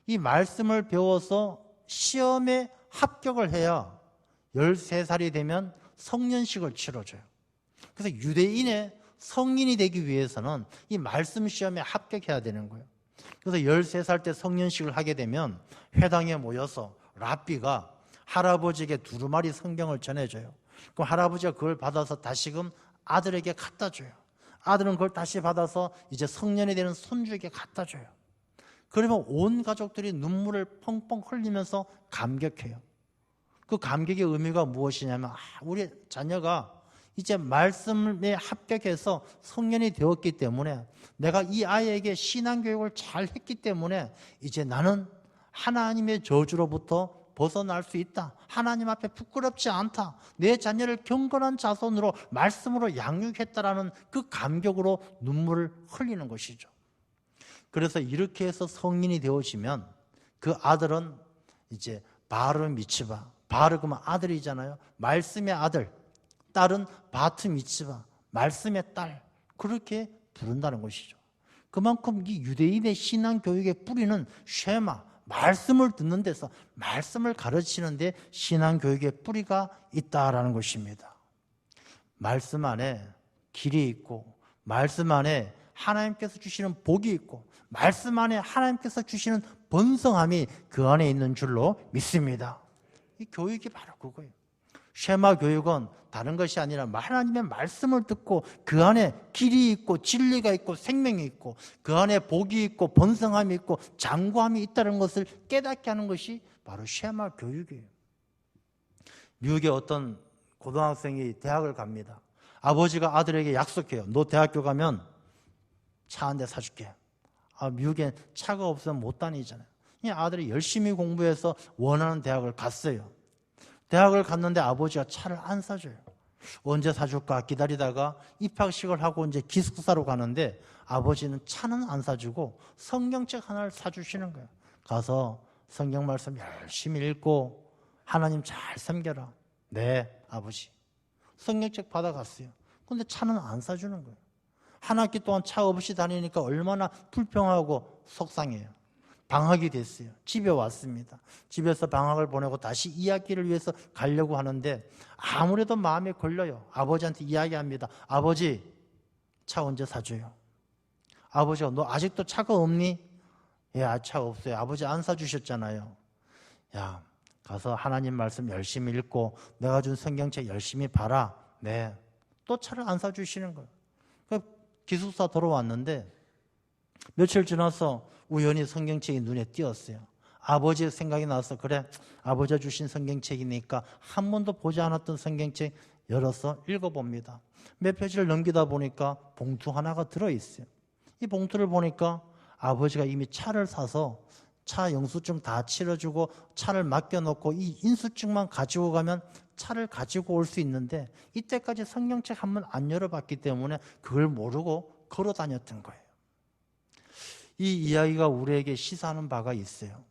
Speaker 4: 이 말씀을 배워서 시험에 합격을 해야 13살이 되면 성년식을 치러줘요. 그래서 유대인의 성인이 되기 위해서는 이 말씀 시험에 합격해야 되는 거예요. 그래서 13살 때 성년식을 하게 되면 회당에 모여서 랍비가 할아버지에게 두루마리 성경을 전해줘요. 그럼 할아버지가 그걸 받아서 다시금 아들에게 갖다 줘요. 아들은 그걸 다시 받아서 이제 성년이 되는 손주에게 갖다 줘요. 그러면 온 가족들이 눈물을 펑펑 흘리면서 감격해요. 그 감격의 의미가 무엇이냐면, 우리 자녀가 이제 말씀에 합격해서 성년이 되었기 때문에, 내가 이 아이에게 신앙교육을 잘 했기 때문에 이제 나는 하나님의 저주로부터 벗어날 수 있다. 하나님 앞에 부끄럽지 않다. 내 자녀를 경건한 자손으로 말씀으로 양육했다라는 그 감격으로 눈물을 흘리는 것이죠. 그래서 이렇게 해서 성인이 되어지면 그 아들은 이제 바르 미츠바, 바르 그러면 아들이잖아요. 말씀의 아들, 딸은 바트 미츠바, 말씀의 딸, 그렇게 부른다는 것이죠. 그만큼 이 유대인의 신앙 교육의 뿌리는 쉐마, 말씀을 듣는 데서, 말씀을 가르치는 데 신앙 교육의 뿌리가 있다라는 것입니다. 말씀 안에 길이 있고, 말씀 안에 하나님께서 주시는 복이 있고, 말씀 안에 하나님께서 주시는 번성함이 그 안에 있는 줄로 믿습니다. 이 교육이 바로 그거예요. 쉐마 교육은 다른 것이 아니라 하나님의 말씀을 듣고 그 안에 길이 있고 진리가 있고 생명이 있고 그 안에 복이 있고 번성함이 있고 장구함이 있다는 것을 깨닫게 하는 것이 바로 쉐마 교육이에요. 미국의 어떤 고등학생이 대학을 갑니다. 아버지가 아들에게 약속해요. 너 대학교 가면 차 한 대 사줄게. 미국엔 차가 없으면 못 다니잖아요. 이 아들이 열심히 공부해서 원하는 대학을 갔어요. 대학을 갔는데 아버지가 차를 안 사줘요. 언제 사줄까 기다리다가 입학식을 하고 이제 기숙사로 가는데 아버지는 차는 안 사주고 성경책 하나를 사주시는 거예요. 가서 성경 말씀 열심히 읽고 하나님 잘 섬겨라. 네, 아버지. 성경책 받아갔어요. 근데 차는 안 사주는 거예요. 한 학기 동안 차 없이 다니니까 얼마나 불평하고 속상해요. 방학이 됐어요. 집에 왔습니다. 집에서 방학을 보내고 다시 2학기를 위해서 가려고 하는데 아무래도 마음에 걸려요. 아버지한테 이야기합니다. 아버지, 차 언제 사줘요? 아버지가 너 아직도 차가 없니? 예, 차 없어요. 아버지 안 사주셨잖아요. 야, 가서 하나님 말씀 열심히 읽고 내가 준 성경책 열심히 봐라. 네, 또 차를 안 사주시는 거예요. 기숙사 돌아왔는데 며칠 지나서 우연히 성경책이 눈에 띄었어요. 아버지의 생각이 나서 그래, 아버지가 주신 성경책이니까 한 번도 보지 않았던 성경책 열어서 읽어봅니다. 몇 페이지를 넘기다 보니까 봉투 하나가 들어있어요. 이 봉투를 보니까 아버지가 이미 차를 사서 차 영수증 다 치러주고 차를 맡겨놓고 이 인수증만 가지고 가면 차를 가지고 올 수 있는데 이때까지 성경책 한 번 안 열어봤기 때문에 그걸 모르고 걸어 다녔던 거예요. 이 이야기가 우리에게 시사하는 바가 있어요.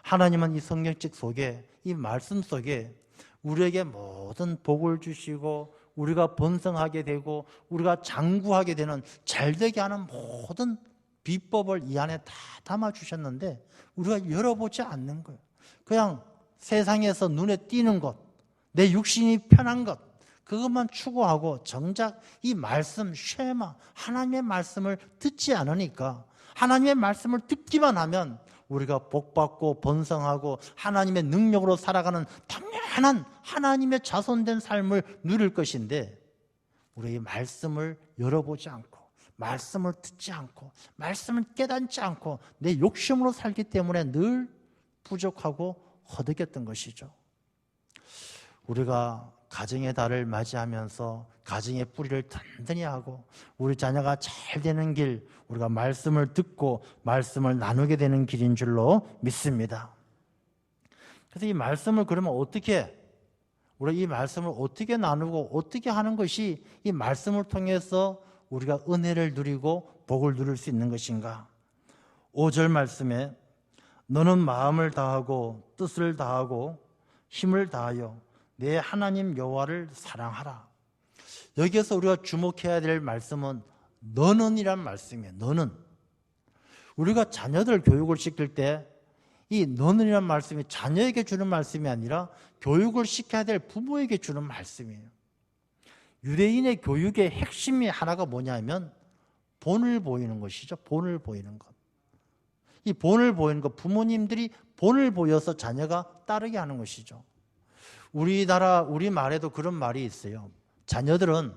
Speaker 4: 하나님은 이 성경책 속에, 이 말씀 속에 우리에게 모든 복을 주시고 우리가 번성하게 되고 우리가 장구하게 되는, 잘되게 하는 모든 비법을 이 안에 다 담아주셨는데 우리가 열어보지 않는 거예요. 그냥 세상에서 눈에 띄는 것, 내 육신이 편한 것, 그것만 추구하고 정작 이 말씀, 쉐마, 하나님의 말씀을 듣지 않으니까, 하나님의 말씀을 듣기만 하면 우리가 복받고 번성하고 하나님의 능력으로 살아가는 당연한 하나님의 자손된 삶을 누릴 것인데, 우리 이 말씀을 열어보지 않고 말씀을 듣지 않고 말씀을 깨닫지 않고 내 욕심으로 살기 때문에 늘 부족하고 허덕였던 것이죠. 우리가 가정의 달을 맞이하면서 가정의 뿌리를 든든히 하고 우리 자녀가 잘 되는 길, 우리가 말씀을 듣고 말씀을 나누게 되는 길인 줄로 믿습니다. 그래서 이 말씀을 그러면 어떻게, 우리 이 말씀을 어떻게 나누고 어떻게 하는 것이 이 말씀을 통해서 우리가 은혜를 누리고 복을 누릴 수 있는 것인가? 5절 말씀에 너는 마음을 다하고 뜻을 다하고 힘을 다하여 내 하나님 여호와를 사랑하라. 여기에서 우리가 주목해야 될 말씀은 너는이란 말씀이에요. 너는. 우리가 자녀들 교육을 시킬 때 이 너는이란 말씀이 자녀에게 주는 말씀이 아니라 교육을 시켜야 될 부모에게 주는 말씀이에요. 유대인의 교육의 핵심이 하나가 뭐냐면 본을 보이는 것이죠. 본을 보이는 것. 이 본을 보이는 것, 부모님들이 본을 보여서 자녀가 따르게 하는 것이죠. 우리나라, 우리말에도 그런 말이 있어요. 자녀들은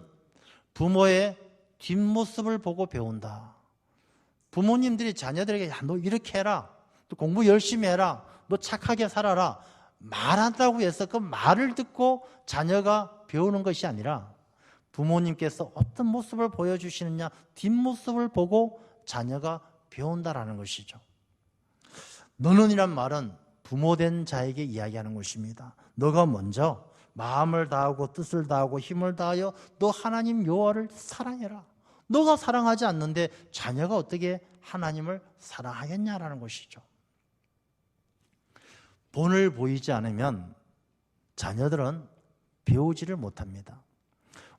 Speaker 4: 부모의 뒷모습을 보고 배운다. 부모님들이 자녀들에게 야, 너 이렇게 해라. 또 공부 열심히 해라. 너 착하게 살아라. 말한다고 해서 그 말을 듣고 자녀가 배우는 것이 아니라 부모님께서 어떤 모습을 보여주시느냐, 뒷모습을 보고 자녀가 배운다라는 것이죠. 너는이란 말은 부모된 자에게 이야기하는 것입니다. 너가 먼저 마음을 다하고 뜻을 다하고 힘을 다하여 너 하나님 여호와를 사랑해라. 너가 사랑하지 않는데 자녀가 어떻게 하나님을 사랑하겠냐라는 것이죠. 본을 보이지 않으면 자녀들은 배우지를 못합니다.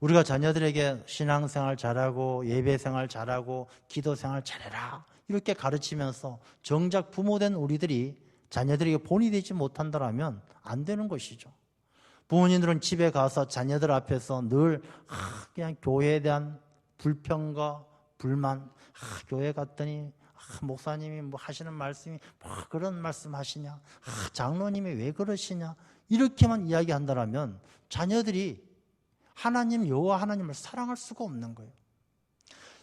Speaker 4: 우리가 자녀들에게 신앙생활 잘하고 예배생활 잘하고 기도생활 잘해라 이렇게 가르치면서 정작 부모된 우리들이 자녀들에게 본이 되지 못한다면 안 되는 것이죠. 부모님들은 집에 가서 자녀들 앞에서 늘 그냥 교회에 대한 불평과 불만, 교회 갔더니 목사님이 뭐 하시는 말씀이 뭐 그런 말씀 하시냐, 장로님이 왜 그러시냐, 이렇게만 이야기한다면 자녀들이 하나님 여호와 하나님을 사랑할 수가 없는 거예요.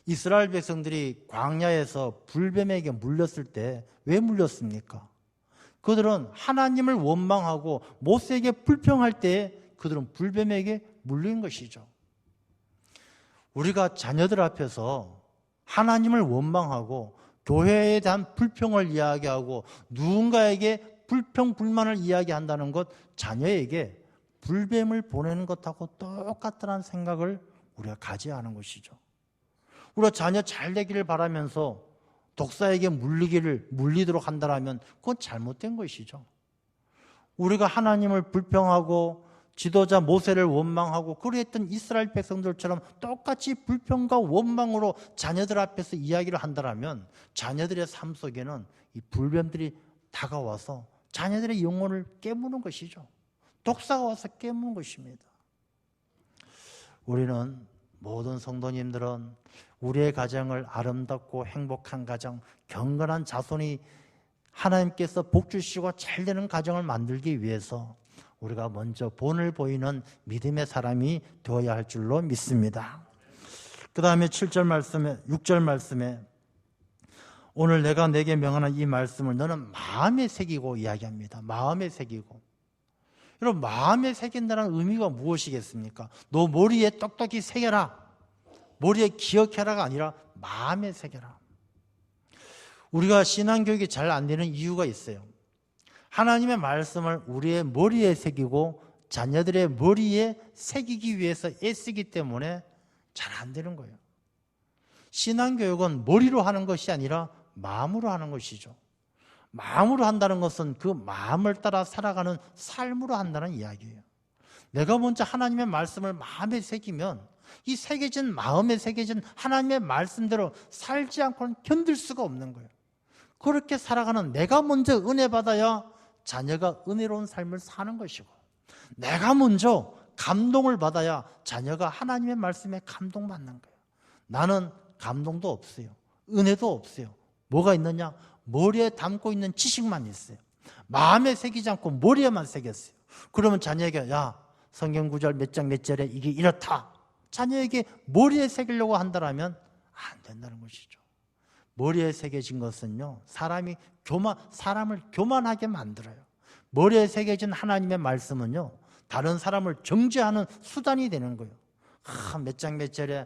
Speaker 4: 이스라엘 백성들이 광야에서 불뱀에게 물렸을 때 왜 물렸습니까? 그들은 하나님을 원망하고 모세에게 불평할 때 그들은 불뱀에게 물린 것이죠. 우리가 자녀들 앞에서 하나님을 원망하고 교회에 대한 불평을 이야기하고 누군가에게 불평, 불만을 이야기한다는 것, 자녀에게 불뱀을 보내는 것하고 똑같다는 생각을 우리가 가져야 하는 것이죠. 우리가 자녀 잘 되기를 바라면서 독사에게 물리도록 한다면 그건 잘못된 것이죠. 우리가 하나님을 불평하고 지도자 모세를 원망하고 그랬던 이스라엘 백성들처럼 똑같이 불평과 원망으로 자녀들 앞에서 이야기를 한다면 자녀들의 삶 속에는 이 불뱀들이 다가와서 자녀들의 영혼을 깨무는 것이죠. 독사가 와서 깨무는 것입니다. 우리는 모든 성도님들은 우리의 가정을 아름답고 행복한 가정, 경건한 자손이 하나님께서 복 주시고 잘 되는 가정을 만들기 위해서 우리가 먼저 본을 보이는 믿음의 사람이 되어야 할 줄로 믿습니다. 그 다음에 7절 말씀에 6절 말씀에 오늘 내가 내게 명하는 이 말씀을 너는 마음에 새기고 이야기합니다. 마음에 새기고. 여러분, 마음에 새긴다는 의미가 무엇이겠습니까? 너 머리에 똑똑히 새겨라. 머리에 기억해라가 아니라 마음에 새겨라. 우리가 신앙교육이 잘 안 되는 이유가 있어요. 하나님의 말씀을 우리의 머리에 새기고 자녀들의 머리에 새기기 위해서 애쓰기 때문에 잘 안 되는 거예요. 신앙교육은 머리로 하는 것이 아니라 마음으로 하는 것이죠. 마음으로 한다는 것은 그 마음을 따라 살아가는 삶으로 한다는 이야기예요. 내가 먼저 하나님의 말씀을 마음에 새기면 이 새겨진 마음에 새겨진 하나님의 말씀대로 살지 않고는 견딜 수가 없는 거예요. 그렇게 살아가는 내가 먼저 은혜 받아야 자녀가 은혜로운 삶을 사는 것이고, 내가 먼저 감동을 받아야 자녀가 하나님의 말씀에 감동받는 거예요. 나는 감동도 없어요. 은혜도 없어요. 뭐가 있느냐? 머리에 담고 있는 지식만 있어요. 마음에 새기지 않고 머리에만 새겼어요. 그러면 자녀에게 야, 성경 구절 몇 장 몇 절에 이게 이렇다. 자녀에게 머리에 새기려고 한다면 안 된다는 것이죠. 머리에 새겨진 것은요, 사람을 교만하게 만들어요. 머리에 새겨진 하나님의 말씀은요, 다른 사람을 정죄하는 수단이 되는 거예요. 몇 장 몇 절에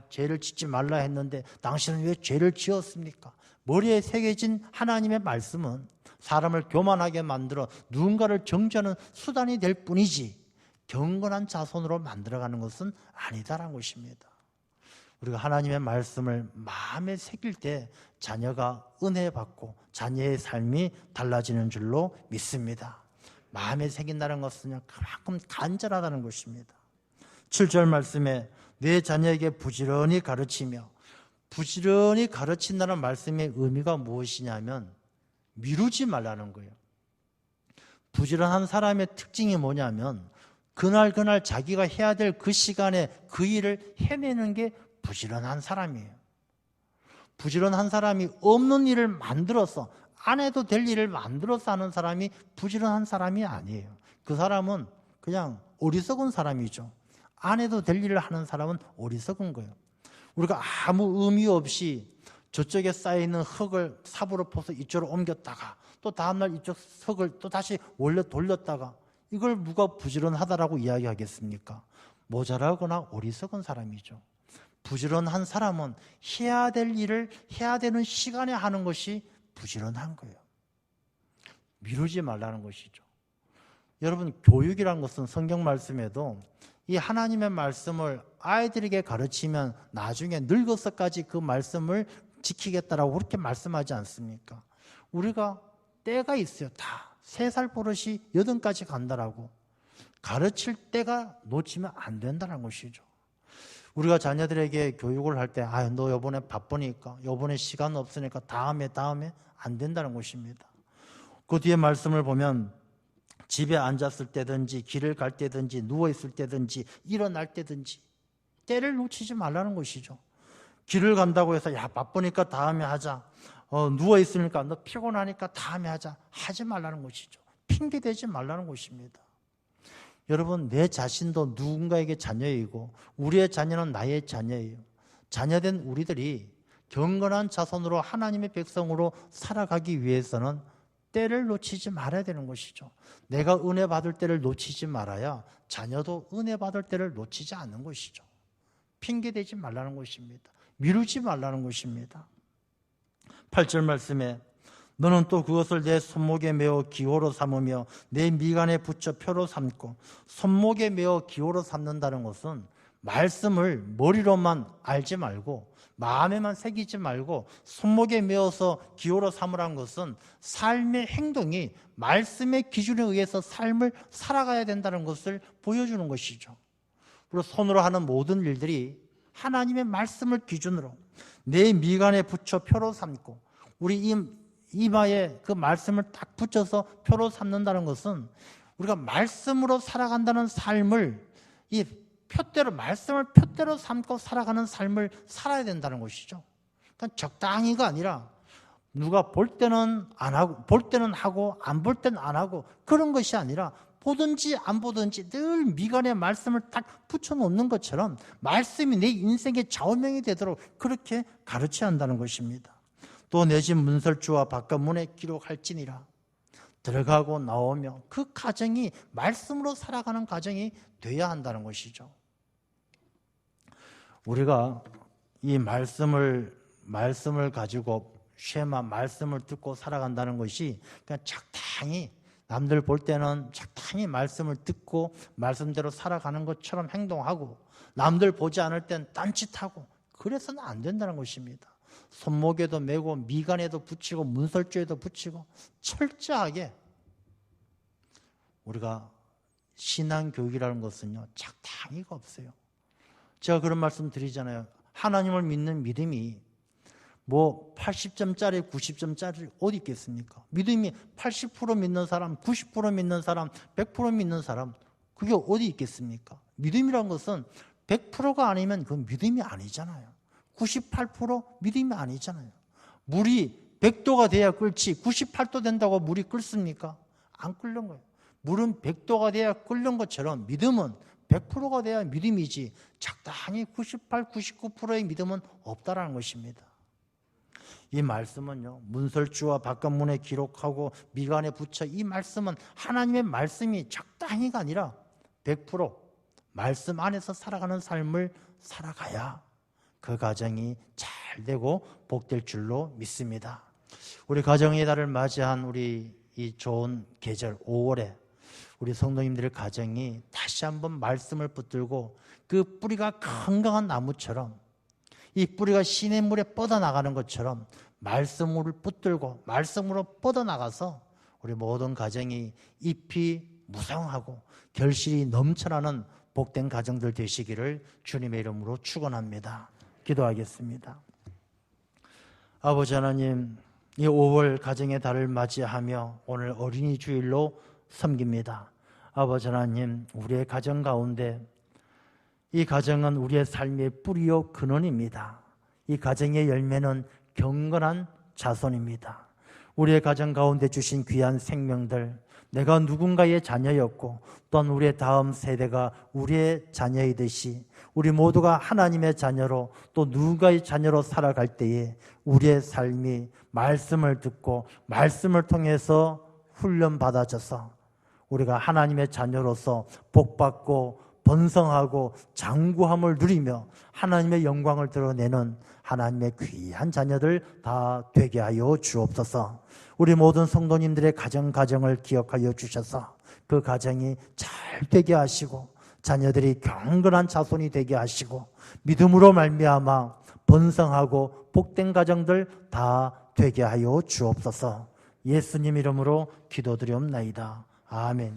Speaker 4: 죄를 짓지 말라 했는데 당신은 왜 죄를 지었습니까? 머리에 새겨진 하나님의 말씀은 사람을 교만하게 만들어 누군가를 정죄하는 수단이 될 뿐이지 경건한 자손으로 만들어가는 것은 아니다라는 것입니다. 우리가 하나님의 말씀을 마음에 새길 때 자녀가 은혜 받고 자녀의 삶이 달라지는 줄로 믿습니다. 마음에 새긴다는 것은 그만큼 간절하다는 것입니다. 7절 말씀에 내 자녀에게 부지런히 가르치며, 부지런히 가르친다는 말씀의 의미가 무엇이냐면 미루지 말라는 거예요. 부지런한 사람의 특징이 뭐냐면 그날 자기가 해야 될 그 시간에 그 일을 해내는 게 부지런한 사람이에요. 부지런한 사람이 없는 일을 만들어서, 안 해도 될 일을 만들어서 하는 사람이 부지런한 사람이 아니에요. 그 사람은 그냥 어리석은 사람이죠. 안 해도 될 일을 하는 사람은 어리석은 거예요. 우리가 아무 의미 없이 저쪽에 쌓여있는 흙을 삽으로 퍼서 이쪽으로 옮겼다가 또 다음날 이쪽 흙을 또 다시 원래 돌렸다가, 이걸 누가 부지런하다라고 이야기하겠습니까? 모자라거나 어리석은 사람이죠. 부지런한 사람은 해야 될 일을 해야 되는 시간에 하는 것이 부지런한 거예요. 미루지 말라는 것이죠. 여러분, 교육이라는 것은 성경 말씀에도 이 하나님의 말씀을 아이들에게 가르치면 나중에 늙어서까지 그 말씀을 지키겠다라고 그렇게 말씀하지 않습니까? 우리가 때가 있어요. 다 3살 버릇이 8까지 간다라고. 가르칠 때가 놓치면 안 된다는 것이죠. 우리가 자녀들에게 교육을 할 때 너 이번에 바쁘니까, 이번에 시간 없으니까 다음에 안 된다는 것입니다. 그 뒤에 말씀을 보면 집에 앉았을 때든지 길을 갈 때든지 누워있을 때든지 일어날 때든지 때를 놓치지 말라는 것이죠. 길을 간다고 해서 바쁘니까 다음에 하자, 누워있으니까 너 피곤하니까 다음에 하지 말라는 것이죠. 핑계대지 말라는 것입니다. 여러분, 내 자신도 누군가에게 자녀이고 우리의 자녀는 나의 자녀예요. 자녀된 우리들이 경건한 자손으로 하나님의 백성으로 살아가기 위해서는 때를 놓치지 말아야 되는 것이죠. 내가 은혜 받을 때를 놓치지 말아야 자녀도 은혜 받을 때를 놓치지 않는 것이죠. 핑계대지 말라는 것입니다. 미루지 말라는 것입니다. 8절 말씀에 너는 또 그것을 내 손목에 메어 기호로 삼으며 내 미간에 붙여 표로 삼고, 손목에 메어 기호로 삼는다는 것은 말씀을 머리로만 알지 말고 마음에만 새기지 말고 손목에 메어서 기호로 삼으라는 것은 삶의 행동이 말씀의 기준에 의해서 삶을 살아가야 된다는 것을 보여주는 것이죠. 그리고 손으로 하는 모든 일들이 하나님의 말씀을 기준으로 내 미간에 붙여 표로 삼고 우리 이마에 그 말씀을 딱 붙여서 표로 삼는다는 것은 우리가 말씀으로 살아간다는 삶을 이 표대로 말씀을 표대로 삼고 살아가는 삶을 살아야 된다는 것이죠. 그러니까 적당히가 아니라 누가 볼 때는 안 하고 볼 때는 하고 안 볼 때는 안 하고 그런 것이 아니라 보든지 안 보든지 늘 미간에 말씀을 딱 붙여놓는 것처럼 말씀이 내 인생의 좌우명이 되도록 그렇게 가르쳐야 한다는 것입니다. 또 내 집 문설주와 바깥문에 기록할지니라. 들어가고 나오며 그 가정이 말씀으로 살아가는 가정이 돼야 한다는 것이죠. 우리가 이 말씀을 가지고 쉐마 말씀을 듣고 살아간다는 것이 그냥 적당히 남들 볼 때는 적당히 말씀을 듣고 말씀대로 살아가는 것처럼 행동하고 남들 보지 않을 땐 딴짓하고 그래서는 안 된다는 것입니다. 손목에도 메고 미간에도 붙이고 문설주에도 붙이고 철저하게 우리가 신앙교육이라는 것은요 적당히가 없어요. 제가 그런 말씀 드리잖아요. 하나님을 믿는 믿음이 뭐 80점짜리 90점짜리 어디 있겠습니까? 믿음이 80% 믿는 사람 90% 믿는 사람 100% 믿는 사람 그게 어디 있겠습니까? 믿음이란 것은 100%가 아니면 그건 믿음이 아니잖아요. 98% 믿음이 아니잖아요. 물이 100도가 돼야 끓지 98도 된다고 물이 끓습니까? 안 끓는 거예요. 물은 100도가 돼야 끓는 것처럼 믿음은 100%가 돼야 믿음이지 적당히 98, 99%의 믿음은 없다라는 것입니다. 이 말씀은요 문설주와 바깥문에 기록하고 미간에 붙여 이 말씀은 하나님의 말씀이 적당히가 아니라 100% 말씀 안에서 살아가는 삶을 살아가야 그 가정이 잘 되고 복될 줄로 믿습니다. 우리 가정의 달을 맞이한 우리 이 좋은 계절 5월에 우리 성도님들의 가정이 다시 한번 말씀을 붙들고 그 뿌리가 건강한 나무처럼 이 뿌리가 시냇물에 뻗어나가는 것처럼 말씀을 붙들고 말씀으로 뻗어나가서 우리 모든 가정이 잎이 무성하고 결실이 넘쳐나는 복된 가정들 되시기를 주님의 이름으로 축원합니다. 기도하겠습니다. 아버지 하나님, 이 5월 가정의 달을 맞이하며 오늘 어린이 주일로 섬깁니다. 아버지 하나님, 우리의 가정 가운데 이 가정은 우리의 삶의 뿌리요 근원입니다. 이 가정의 열매는 경건한 자손입니다. 우리의 가정 가운데 주신 귀한 생명들, 내가 누군가의 자녀였고 또한 우리의 다음 세대가 우리의 자녀이듯이 우리 모두가 하나님의 자녀로 또 누군가의 자녀로 살아갈 때에 우리의 삶이 말씀을 듣고 말씀을 통해서 훈련받아져서 우리가 하나님의 자녀로서 복받고 번성하고 장구함을 누리며 하나님의 영광을 드러내는 하나님의 귀한 자녀들 다 되게 하여 주옵소서. 우리 모든 성도님들의 가정을 기억하여 주셔서 그 가정이 잘 되게 하시고 자녀들이 경건한 자손이 되게 하시고 믿음으로 말미암아 번성하고 복된 가정들 다 되게 하여 주옵소서. 예수님 이름으로 기도드리옵나이다. 아멘.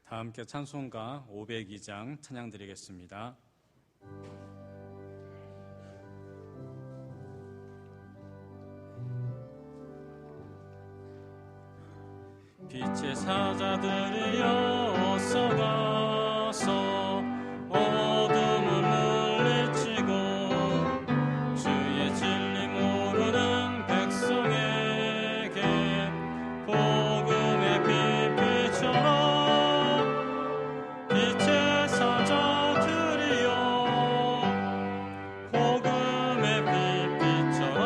Speaker 1: 다 함께 찬송가 502장 찬양 드리겠습니다. 빛의 사자들이여 어서가서 어둠을 물리치고 주의 진리 모르는 백성에게 복음의 빛비춰라. 빛의 사자들이여 복음의 빛비춰라.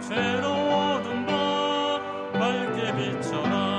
Speaker 1: 죄로 어둠 밝게 비춰라.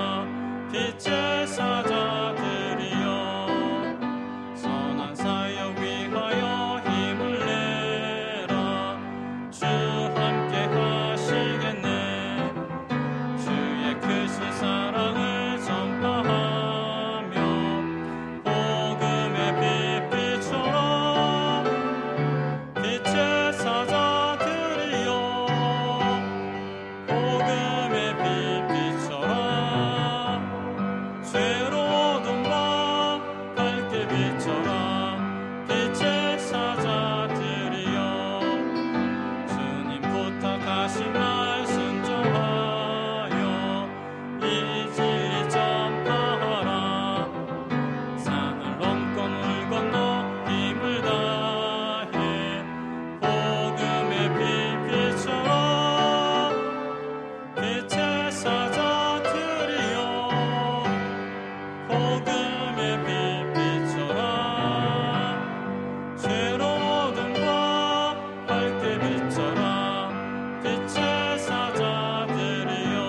Speaker 1: 빛처럼 빛의 사자들이여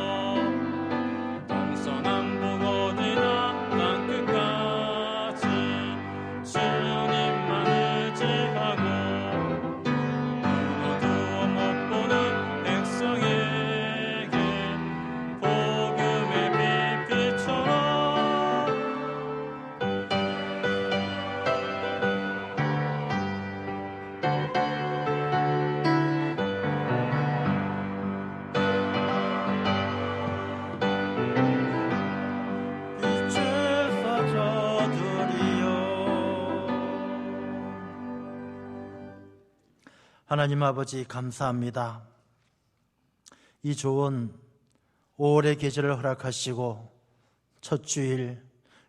Speaker 1: 동서남북 어디나 땅끝까지 주님만 의지하고 눈 어두워 못 보는 백성에게 복음의 빛처럼 빛의 사자들이여.
Speaker 4: 하나님 아버지 감사합니다. 이 좋은 5월의 계절을 허락하시고 첫 주일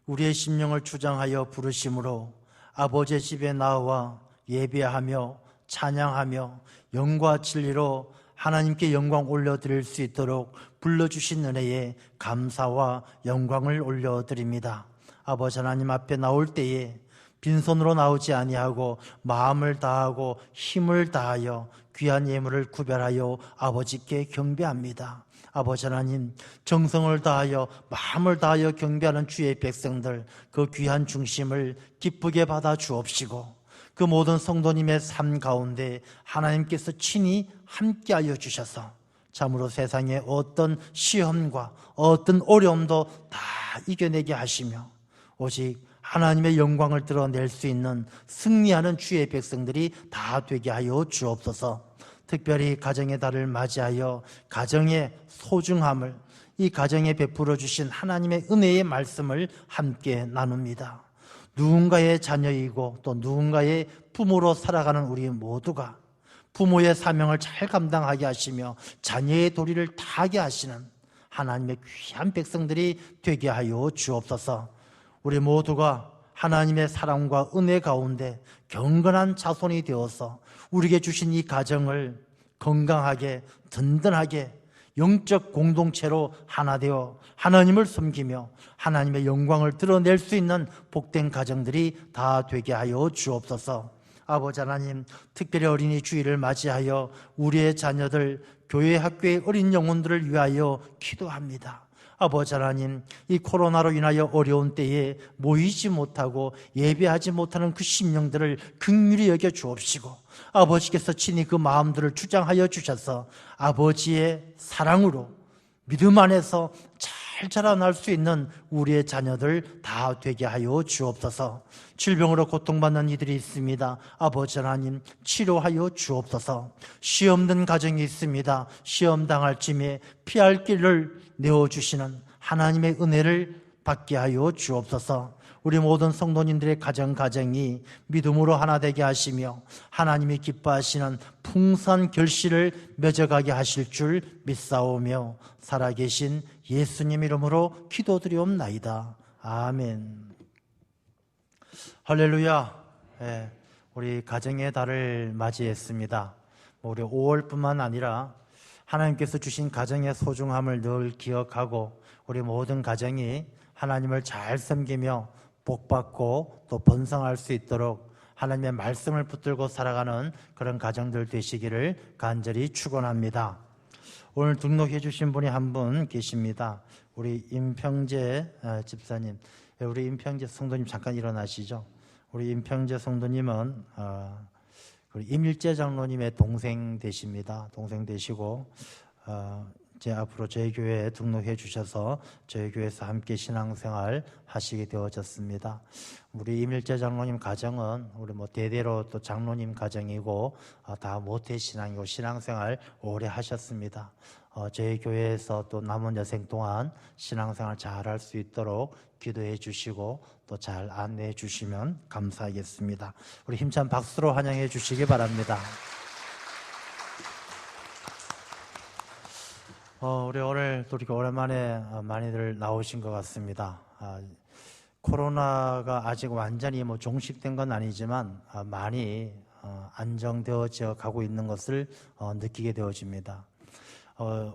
Speaker 4: 우리의 심령을 주장하여 부르심으로 아버지의 집에 나와 예배하며 찬양하며 영과 진리로 하나님께 영광 올려드릴 수 있도록 불러주신 은혜에 감사와 영광을 올려드립니다. 아버지 하나님 앞에 나올 때에 빈손으로 나오지 아니하고 마음을 다하고 힘을 다하여 귀한 예물을 구별하여 아버지께 경배합니다. 아버지 하나님, 정성을 다하여 마음을 다하여 경배하는 주의 백성들, 그 귀한 중심을 기쁘게 받아 주옵시고 그 모든 성도님의 삶 가운데 하나님께서 친히 함께하여 주셔서 참으로 세상의 어떤 시험과 어떤 어려움도 다 이겨내게 하시며 오직 하나님의 영광을 드러낼 수 있는 승리하는 주의 백성들이 다 되게 하여 주옵소서. 특별히 가정의 달을 맞이하여 가정의 소중함을, 이 가정에 베풀어 주신 하나님의 은혜의 말씀을 함께 나눕니다. 누군가의 자녀이고 또 누군가의 부모로 살아가는 우리 모두가 부모의 사명을 잘 감당하게 하시며 자녀의 도리를 다하게 하시는 하나님의 귀한 백성들이 되게 하여 주옵소서. 우리 모두가 하나님의 사랑과 은혜 가운데 경건한 자손이 되어서 우리에게 주신 이 가정을 건강하게 든든하게 영적 공동체로 하나 되어 하나님을 섬기며 하나님의 영광을 드러낼 수 있는 복된 가정들이 다 되게 하여 주옵소서. 아버지 하나님, 특별히 어린이 주일을 맞이하여 우리의 자녀들, 교회 학교의 어린 영혼들을 위하여 기도합니다. 아버지 하나님, 이 코로나로 인하여 어려운 때에 모이지 못하고 예배하지 못하는 그 심령들을 긍휼히 여겨 주옵시고 아버지께서 친히 그 마음들을 주장하여 주셔서 아버지의 사랑으로 믿음 안에서 잘 자라날 수 있는 우리의 자녀들 다 되게 하여 주옵소서. 질병으로 고통받는 이들이 있습니다. 아버지 하나님, 치료하여 주옵소서. 시험 든 가정이 있습니다. 시험 당할 쯤에 피할 길을 내어주시는 하나님의 은혜를 받게 하여 주옵소서. 우리 모든 성도님들의 가정이 믿음으로 하나 되게 하시며 하나님이 기뻐하시는 풍성한 결실을 맺어가게 하실 줄 믿사오며 살아계신 예수님 이름으로 기도드리옵나이다. 아멘. 할렐루야. 네, 우리 가정의 달을 맞이했습니다. 우리 5월뿐만 아니라 하나님께서 주신 가정의 소중함을 늘 기억하고 우리 모든 가정이 하나님을 잘 섬기며 복받고 또 번성할 수 있도록 하나님의 말씀을 붙들고 살아가는 그런 가정들 되시기를 간절히 축원합니다. 오늘 등록해 주신 분이 한 분 계십니다. 우리 임평재 집사님. 우리 임평재 성도님 잠깐 일어나시죠. 우리 임평재 성도님은 우리 임일재 장로님의 동생 되십니다. 동생 되시고 이제 앞으로 저희 교회에 등록해 주셔서 저희 교회에서 함께 신앙생활 하시게 되어졌습니다. 우리 임일재 장로님 가정은 우리 대대로 또 장로님 가정이고 다 모태 신앙이고 신앙생활 오래 하셨습니다. 저희 교회에서 또 남은 여생 동안 신앙생활 잘 할 수 있도록 기도해 주시고 또 잘 안내해 주시면 감사하겠습니다. 우리 힘찬 박수로 환영해 주시기 바랍니다. 우리 오늘 또 이렇게 오랜만에 많이들 나오신 것 같습니다. 코로나가 아직 완전히 종식된 건 아니지만 많이 안정되어져 가고 있는 것을 느끼게 되어집니다.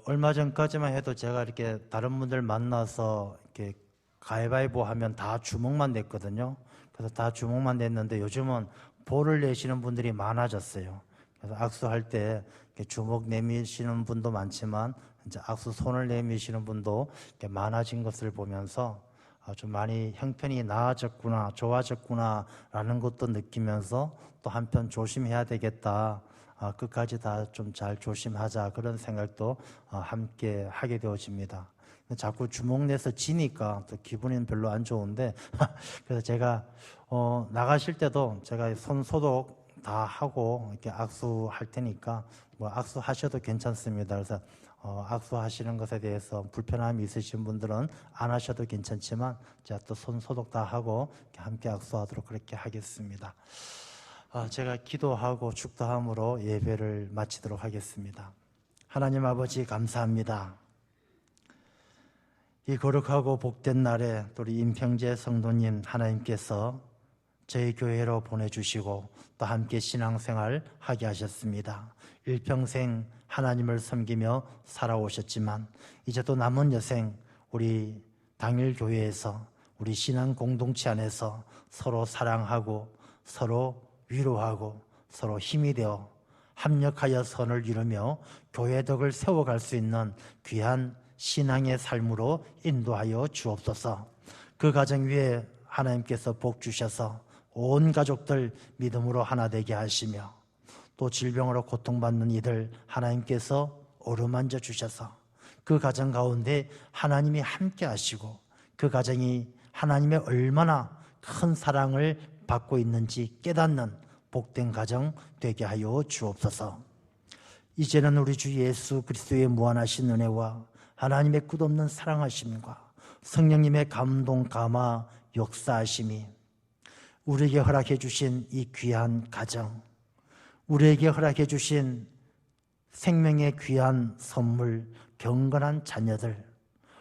Speaker 4: 얼마 전까지만 해도 제가 이렇게 다른 분들 만나서 이렇게 가위바위보 하면 다 주먹만 냈거든요. 그래서 다 주먹만 냈는데 요즘은 볼을 내시는 분들이 많아졌어요. 그래서 악수할 때 이렇게 주먹 내미시는 분도 많지만 이제 악수 손을 내미시는 분도 이렇게 많아진 것을 보면서 좀 많이 형편이 나아졌구나, 좋아졌구나라는 것도 느끼면서 또 한편 조심해야 되겠다. 끝까지 다 좀 잘 조심하자, 그런 생각도 함께 하게 되어집니다. 자꾸 주먹 내서 지니까 또 기분이 별로 안 좋은데 그래서 제가 나가실 때도 제가 손 소독 다 하고 이렇게 악수할 테니까 뭐 악수하셔도 괜찮습니다. 그래서 악수하시는 것에 대해서 불편함이 있으신 분들은 안 하셔도 괜찮지만 제가 또 손 소독 다 하고 함께 악수하도록 그렇게 하겠습니다. 제가 기도하고 축도함으로 예배를 마치도록 하겠습니다. 하나님 아버지, 감사합니다. 이 거룩하고 복된 날에 우리 임평재 성도님 하나님께서 저희 교회로 보내주시고 또 함께 신앙생활 하게 하셨습니다. 일평생 하나님을 섬기며 살아오셨지만 이제 또 남은 여생 우리 당일 교회에서 우리 신앙 공동체 안에서 서로 사랑하고 서로 위로하고 서로 힘이 되어 합력하여 선을 이루며 교회 덕을 세워갈 수 있는 귀한 신앙의 삶으로 인도하여 주옵소서. 그 가정 위에 하나님께서 복 주셔서 온 가족들 믿음으로 하나 되게 하시며 또 질병으로 고통받는 이들 하나님께서 어루만져 주셔서 그 가정 가운데 하나님이 함께 하시고 그 가정이 하나님의 얼마나 큰 사랑을 받고 있는지 깨닫는 복된 가정 되게 하여 주옵소서. 이제는 우리 주 예수 그리스도의 무한하신 은혜와 하나님의 끝없는 사랑하심과 성령님의 감동 감화 역사하심이 우리에게 허락해 주신 이 귀한 가정, 우리에게 허락해 주신 생명의 귀한 선물, 경건한 자녀들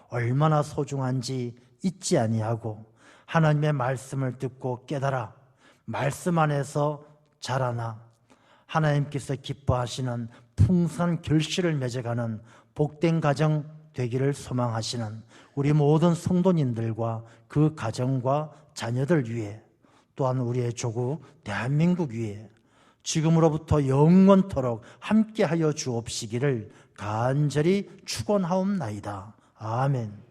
Speaker 4: 얼마나 소중한지 잊지 아니하고 하나님의 말씀을 듣고 깨달아 말씀 안에서 자라나 하나님께서 기뻐하시는 풍성한 결실을 맺어가는 복된 가정 되기를 소망하시는 우리 모든 성도님들과 그 가정과 자녀들 위해 또한 우리의 조국 대한민국 위해 지금으로부터 영원토록 함께하여 주옵시기를 간절히 축원하옵나이다. 아멘.